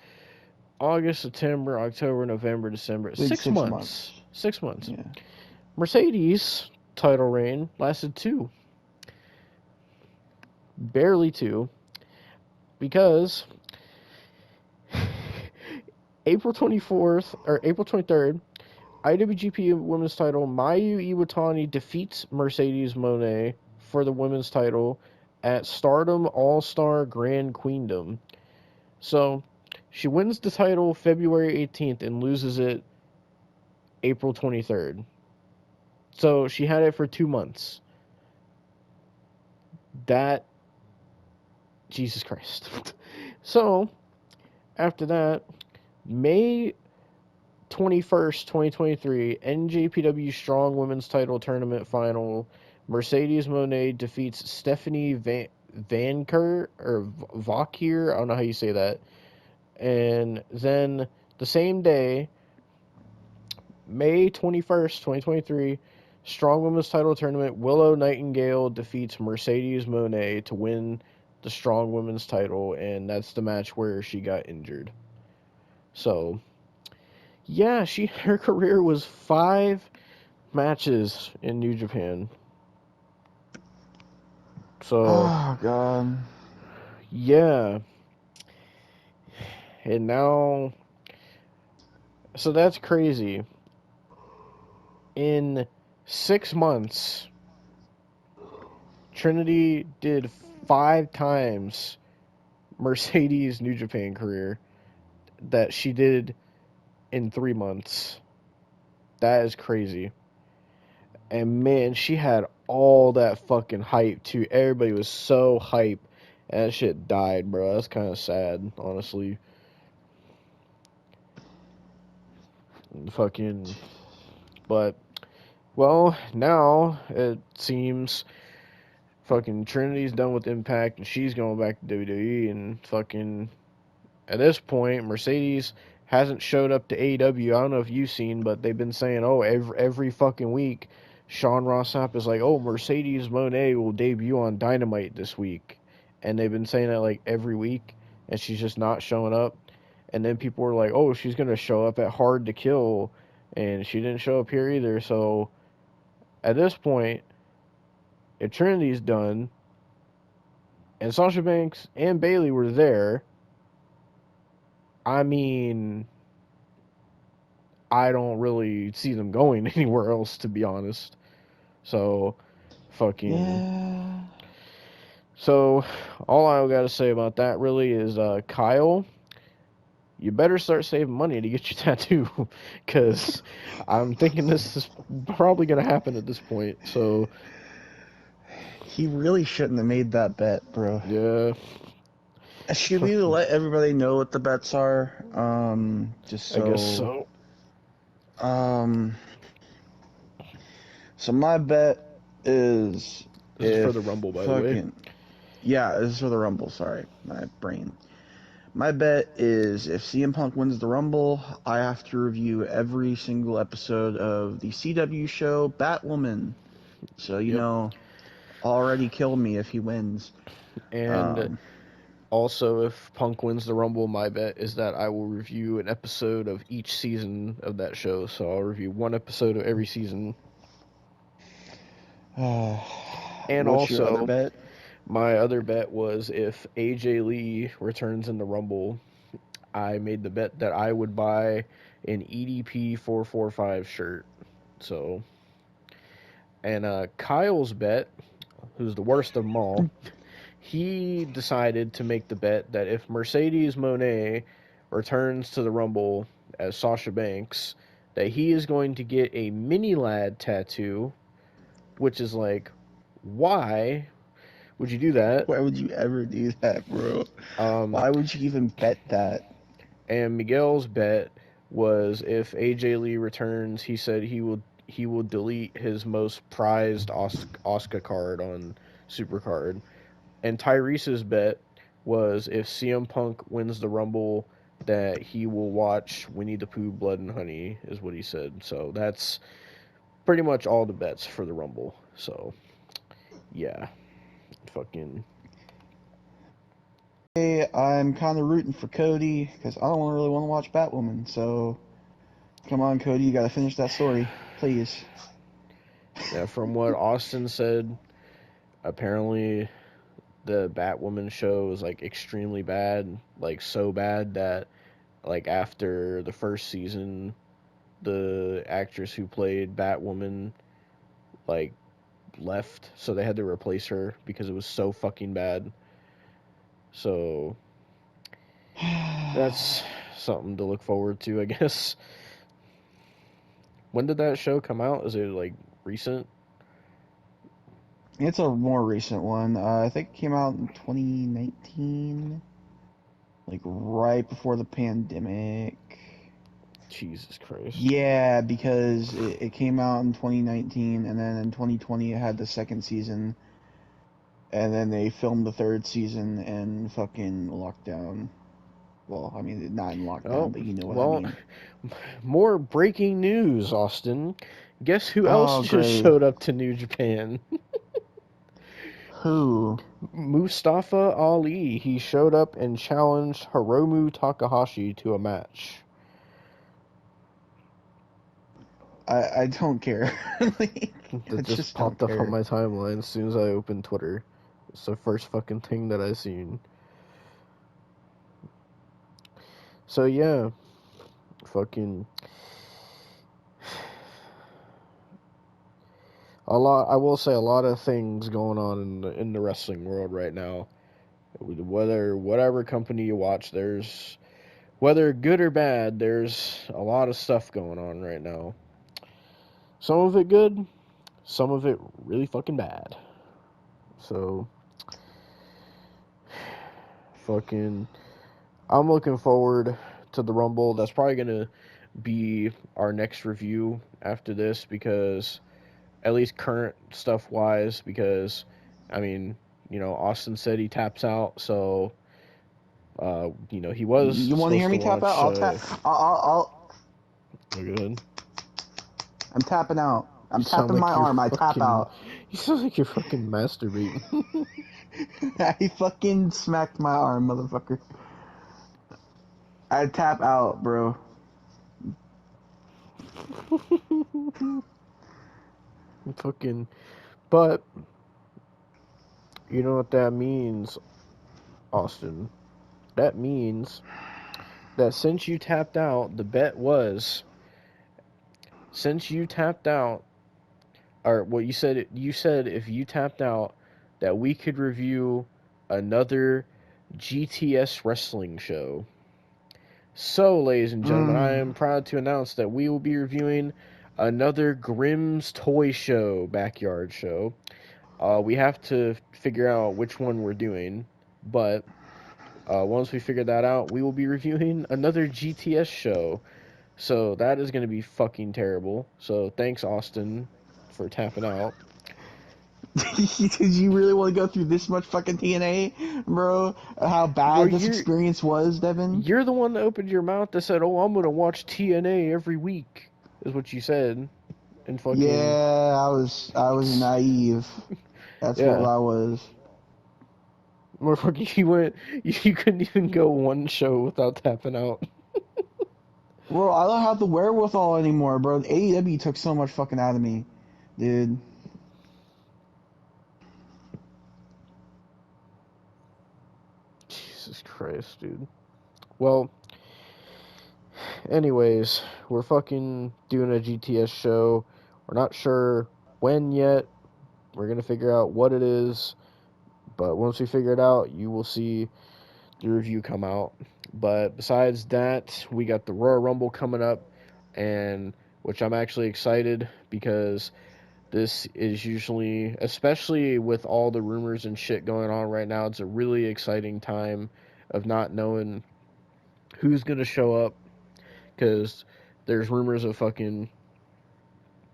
August, September, October, November, December. Like Six 6 months. months. 6 months. Yeah. Mercedes' title reign lasted 2. Barely 2. Because April 24th, or April 23rd, IWGP Women's Title, Mayu Iwatani defeats Mercedes Monet for the women's title at Stardom All-Star Grand Queendom. So, she wins the title February 18th and loses it April 23rd. So, she had it for 2 months. That, Jesus Christ. So, after that, May 21st, 2023, NJPW Strong Women's Title Tournament Final. Mercedes Monet defeats Stephanie Vanker or Vauquier. I don't know how you say that. And then the same day, May 21st, 2023, Strong Women's Title Tournament, Willow Nightingale defeats Mercedes Moné to win the Strong Women's title, and that's the match where she got injured. So, yeah, her career was 5 matches in New Japan. So, Oh God. yeah. And now, so that's crazy. In 6 months, Trinity did 5 times Mercedes New Japan career that she did in 3 months. That is crazy. And man, she had all that fucking hype too. Everybody was so hype, and that shit died, bro. That's kind of sad, honestly. Fucking, but well, now it seems fucking Trinity's done with Impact, and she's going back to WWE, and fucking at this point, Mercedes hasn't showed up to AEW. I don't know if you've seen, but they've been saying, oh, every fucking week, Sean Ross Sapp is like, oh, Mercedes Moné will debut on Dynamite this week. And they've been saying that like every week, and she's just not showing up. And then people were like, oh, she's going to show up at Hard to Kill, and she didn't show up here either. So at this point, if Trinity's done, and Sasha Banks and Bayley were there, I mean, I don't really see them going anywhere else, to be honest. So, fucking. Yeah. So, all I gotta say about that really is, Kyle, you better start saving money to get your tattoo, because I'm thinking this is probably gonna happen at this point. So, He really shouldn't have made that bet, bro. yeah, Should we fucking, let everybody know what the bets are? Just I guess so. so. Um, so my bet is This is for if the Rumble, by the way. fucking yeah, this is for the Rumble. Sorry, my brain. My bet is if CM Punk wins the Rumble, I have to review every single episode of the CW show Batwoman. So Yep. already kill me if he wins. And Um, also, if Punk wins the Rumble, my bet is that I will review an episode of each season of that show. So I'll review one episode of every season. And what's your other also, bet? my other bet was if AJ Lee returns in the Rumble, I made the bet that I would buy an EDP 445 shirt. So, and Kyle's bet, who's the worst of them all, he decided to make the bet that if Mercedes Moné returns to the Rumble as Sasha Banks, that he is going to get a mini lad tattoo, which is like, why would you do that? Why would you ever do that, bro? Um, Why would you even bet that? and Miguel's bet was if AJ Lee returns, he said he will delete his most prized Oscar card on Supercard. And Tyrese's bet was if CM Punk wins the Rumble, that he will watch Winnie the Pooh Blood and Honey, is what he said. So that's pretty much all the bets for the Rumble. So, yeah. Fucking. Hey, I'm kind of rooting for Cody because I don't really want to watch Batwoman. So, come on, Cody, you got to finish that story, please. Yeah, from what Austin said, apparently the Batwoman show is like extremely bad. Like, so bad that, like, after the first season, the actress who played Batwoman, like, left, so they had to replace her because it was so fucking bad. So that's something to look forward to, I guess. When did that show come out? Is it like recent? It's a more recent one. I think it came out in 2019, like right before the pandemic. Jesus Christ. Yeah, because it came out in 2019, and then in 2020 it had the second season, and then they filmed the third season in fucking lockdown. Well, I mean, not in lockdown, Oh, but you know what I well, mean. more breaking news, Austin. Guess who else Oh, just great. showed up to New Japan? Who? Mustafa Ali. He showed up and challenged Hiromu Takahashi to a match. I don't care. Like, I That just just don't popped up on care. my timeline as soon as I opened Twitter. It's the first fucking thing that I seen. So yeah, fucking a lot. I will say a lot of things going on in the wrestling world right now. Whether whatever company you watch, there's whether good or bad, there's a lot of stuff going on right now. Some of it good, some of it really fucking bad. So fucking I'm looking forward to the Rumble. That's probably gonna be our next review after this because at least current stuff wise, because I mean, Austin said he taps out, so he was You want to hear supposed to me tap out? watch I'll tap. oh, good. I'm tapping out. I'm You sound tapping my like you're arm. I tap fucking out. you sound like you're fucking masturbating. I fucking smacked my arm, motherfucker. I tap out, bro. Fucking but you know what that means, Austin? That means that since you tapped out, the bet was since you tapped out, or what you said if you tapped out, that we could review another GTS wrestling show. So, ladies and gentlemen, I Mm. am proud to announce that we will be reviewing another Grimm's Toy Show backyard show. We have to figure out which one we're doing, but once we figure that out, we will be reviewing another GTS show. So that is going to be fucking terrible. So thanks, Austin, for tapping out. Did you really want to go through this much fucking TNA, bro? How Well, bad this experience was, Devon? you're the one that opened your mouth that said, "Oh, I'm gonna watch TNA every week," is what you said, and fucking Yeah, I was naive. That's what yeah, I was. motherfucker, you went, you couldn't even go one show without tapping out. Bro, I don't have the wherewithal anymore, bro. AEW took so much fucking out of me, dude. Jesus Christ, dude. Well, anyways, we're fucking doing a GTS show. We're not sure when yet. We're gonna figure out what it is, but once we figure it out, you will see the review come out. But besides that, we got the Royal Rumble coming up, and which I'm actually excited because this is usually, especially with all the rumors and shit going on right now, it's a really exciting time of not knowing who's gonna show up because there's rumors of fucking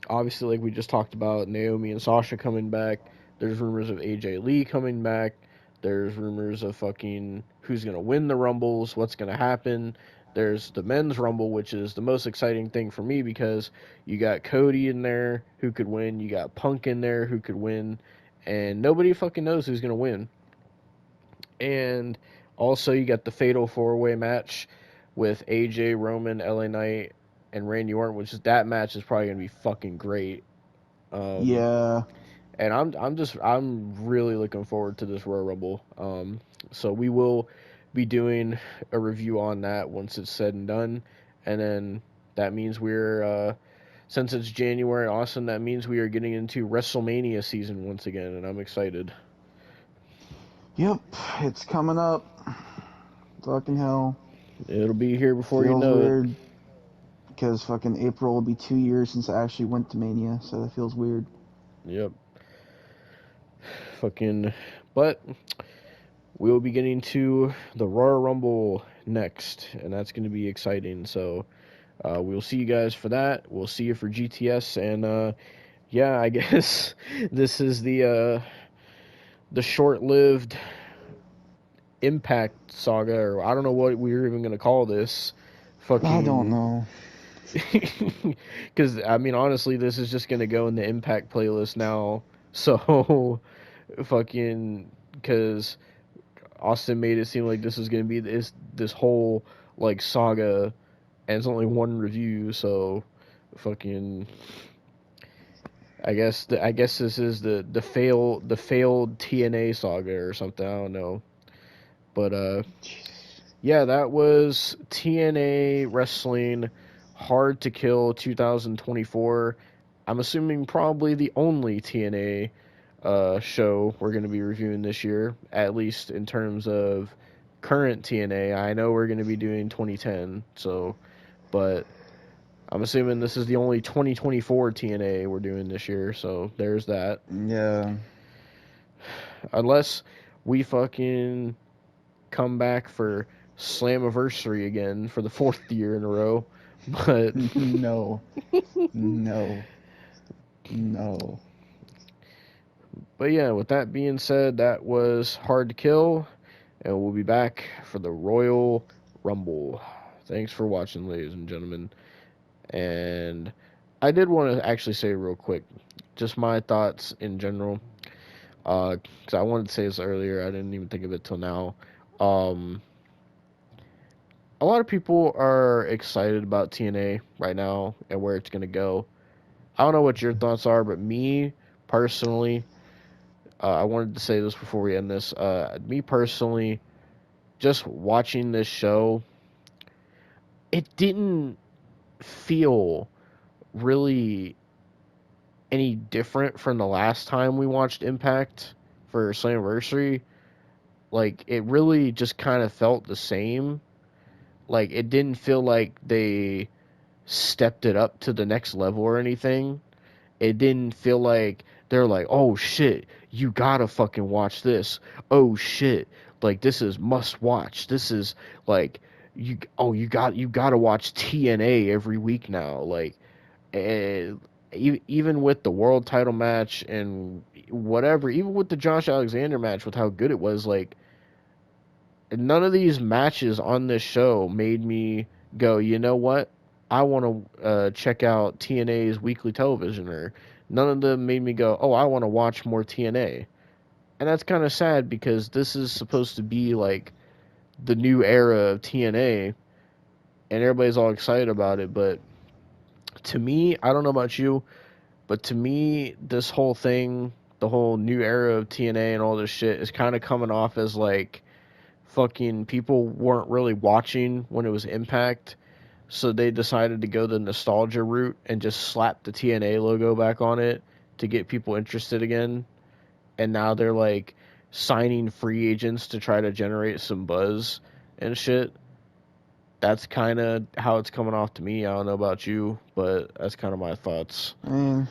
obviously like we just talked about Naomi and Sasha coming back. There's rumors of AJ Lee coming back. There's rumors of fucking who's gonna win the rumbles, what's gonna happen. There's the men's rumble, which is the most exciting thing for me because you got Cody in there who could win, you got Punk in there who could win, and nobody fucking knows who's gonna win. And also you got the fatal four way match with AJ, Roman, LA Knight, and Randy Orton, which is that match is probably gonna be fucking great. Um, Yeah. and I'm really looking forward to this Royal Rumble. So we will be doing a review on that once it's said and done, and then that means we're since it's January, Austin. That means we are getting into WrestleMania season once again, and I'm excited. Yep, it's coming up. Fucking hell. It'll be here before you Feels know it. weird because fucking April will be 2 years since I actually went to Mania, so that feels weird. Yep. Fucking, but we will be getting to the Royal Rumble next, and that's going to be exciting. So we'll see you guys for that. We'll see you for GTS, and yeah, I guess this is the short-lived Impact saga, or I don't know what we were even gonna call this. I don't Fucking, know. because I mean, honestly, this is just gonna go in the Impact playlist now. So, fucking, because Austin made it seem like this is gonna be this whole like saga, and it's only one review. So, fucking, I guess this is the failed TNA saga or something. I don't know, but Jesus. yeah, that was TNA Wrestling Hard to Kill 2024. I'm assuming probably the only TNA show we're going to be reviewing this year, at least in terms of current TNA. I know we're going to be doing 2010, so, but I'm assuming this is the only 2024 TNA we're doing this year, so there's that. Yeah. Unless we fucking come back for Slammiversary again for the fourth year in a row. But No. No. No. but yeah, with that being said, that was Hard to Kill, and we'll be back for the Royal Rumble. Thanks for watching, ladies and gentlemen. And I did want to actually say real quick, just my thoughts in general. Because I wanted to say this earlier, I didn't even think of it till now. Um, a lot of people are excited about TNA right now and where it's gonna go. I don't know what your thoughts are, but me personally, I wanted to say this before we end this. Me personally, just watching this show, it didn't feel really any different from the last time we watched Impact for Slammiversary. Like, it really just kind of felt the same. Like, it didn't feel like they stepped it up to the next level or anything. It didn't feel like they're like, oh shit, you gotta fucking watch this. Oh shit, like this is must watch. This is like you gotta watch TNA every week now. Like eh, even with the world title match and whatever, even with the Josh Alexander match with how good it was, like none of these matches on this show made me go, you know what? I want to check out TNA's weekly television, or none of them made me go, oh, I want to watch more TNA. And that's kind of sad because this is supposed to be like the new era of TNA, and everybody's all excited about it. But to me, I don't know about you, but to me, this whole thing, the whole new era of TNA and all this shit is kind of coming off as like fucking people weren't really watching when it was Impact, so they decided to go the nostalgia route and just slap the TNA logo back on it to get people interested again. And now they're like signing free agents to try to generate some buzz and shit. That's kind of how it's coming off to me. I don't know about you, but that's kind of my thoughts. I mean,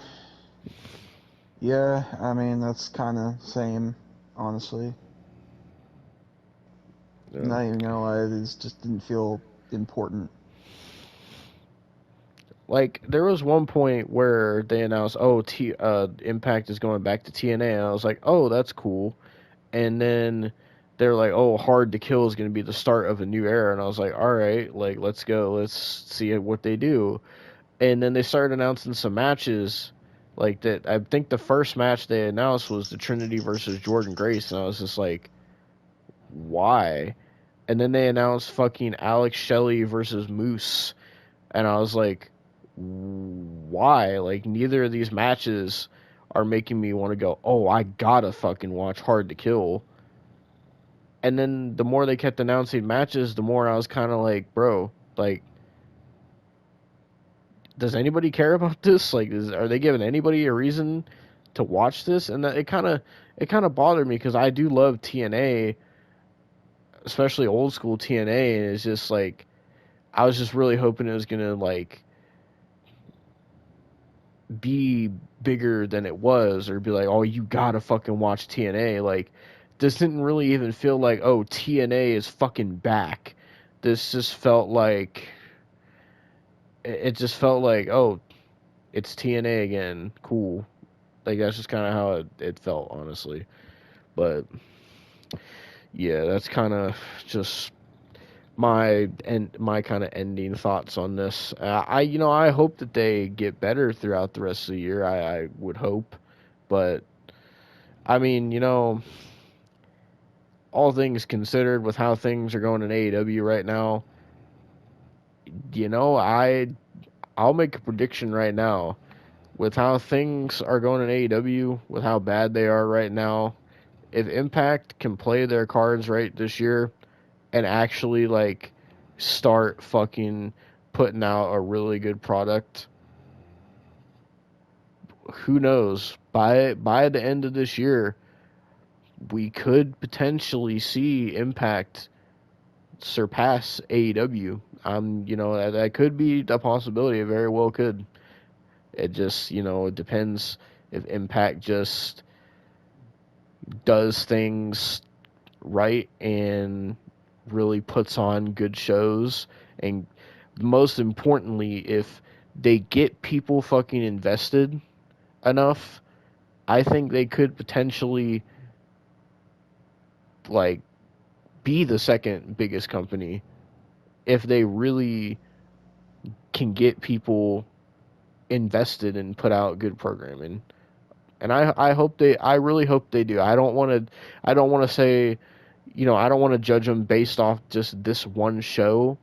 yeah, I mean, that's kind of same, honestly. Yeah. Not even gonna lie, this just didn't feel important. Like there was one point where they announced, "Oh, Impact is going back to TNA," and I was like, "Oh, that's cool." And then they're like, "Oh, Hard to Kill is going to be the start of a new era," and I was like, "All right, like let's go, let's see what they do." And then they started announcing some matches, like that. I think the first match they announced was the Trinity versus Jordan Grace, and I was just like, "Why?" And then they announced fucking Alex Shelley versus Moose, and I was like, "Why?" Like neither of these matches are making me want to go, "Oh, I gotta fucking watch Hard to Kill." And then the more they kept announcing matches, the more I was kind of like, bro, like, does anybody care about this? Like, are they giving anybody a reason to watch this? And that it kind of bothered me because I do love TNA, especially old school TNA, and it's just like I was just really hoping it was gonna like be bigger than it was, or be like, oh, you gotta fucking watch TNA. Like, this didn't really even feel like, oh, TNA is fucking back. This just felt like it just felt like, oh, it's TNA again. Cool. Like that's just kind of how it felt, honestly. But yeah, that's kind of just my kind of ending thoughts on this. I hope that they get better throughout the rest of the year. I would hope, but I mean, all things considered, with how things are going in AEW right now, you know, I'll make a prediction right now. With how things are going in AEW, with how bad they are right now, if Impact can play their cards right this year and actually like start fucking putting out a really good product, who knows? By the end of this year, we could potentially see Impact surpass AEW. That could be a possibility. It very well could. It just, it depends if Impact just does things right and really puts on good shows, and most importantly, if they get people fucking invested enough, I think they could potentially like be the second biggest company if they really can get people invested and put out good programming. And I really hope they do. I don't want to say, I don't want to judge them based off just this one show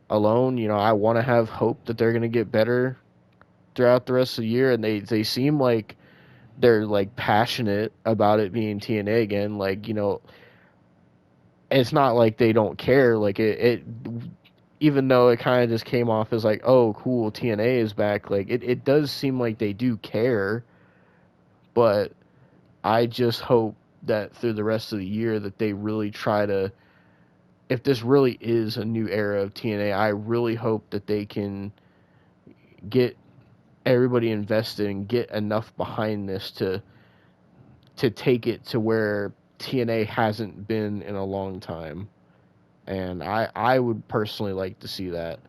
alone. I want to have hope that they're going to get better throughout the rest of the year, and they seem like they're like passionate about it being TNA again. Like, it's not like they don't care. Like it even though it kind of just came off as like, oh, cool, TNA is back. Like it does seem like they do care, but I just hope that through the rest of the year that they really try to, if this really is a new era of TNA, I really hope that they can get everybody invested and get enough behind this to take it to where TNA hasn't been in a long time. And I would personally like to see that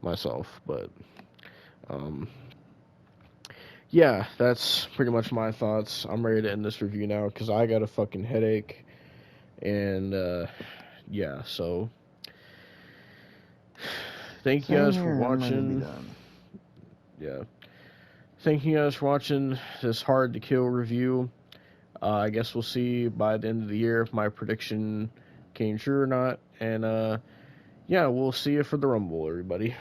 myself, but um yeah, that's pretty much my thoughts. I'm ready to end this review now because I got a fucking headache. And yeah, so thank you Same guys for here. I'm ready to be watching. done. Yeah, thank you guys for watching this Hard to Kill review. I guess we'll see by the end of the year if my prediction came true or not. And yeah, we'll see you for the Rumble, everybody.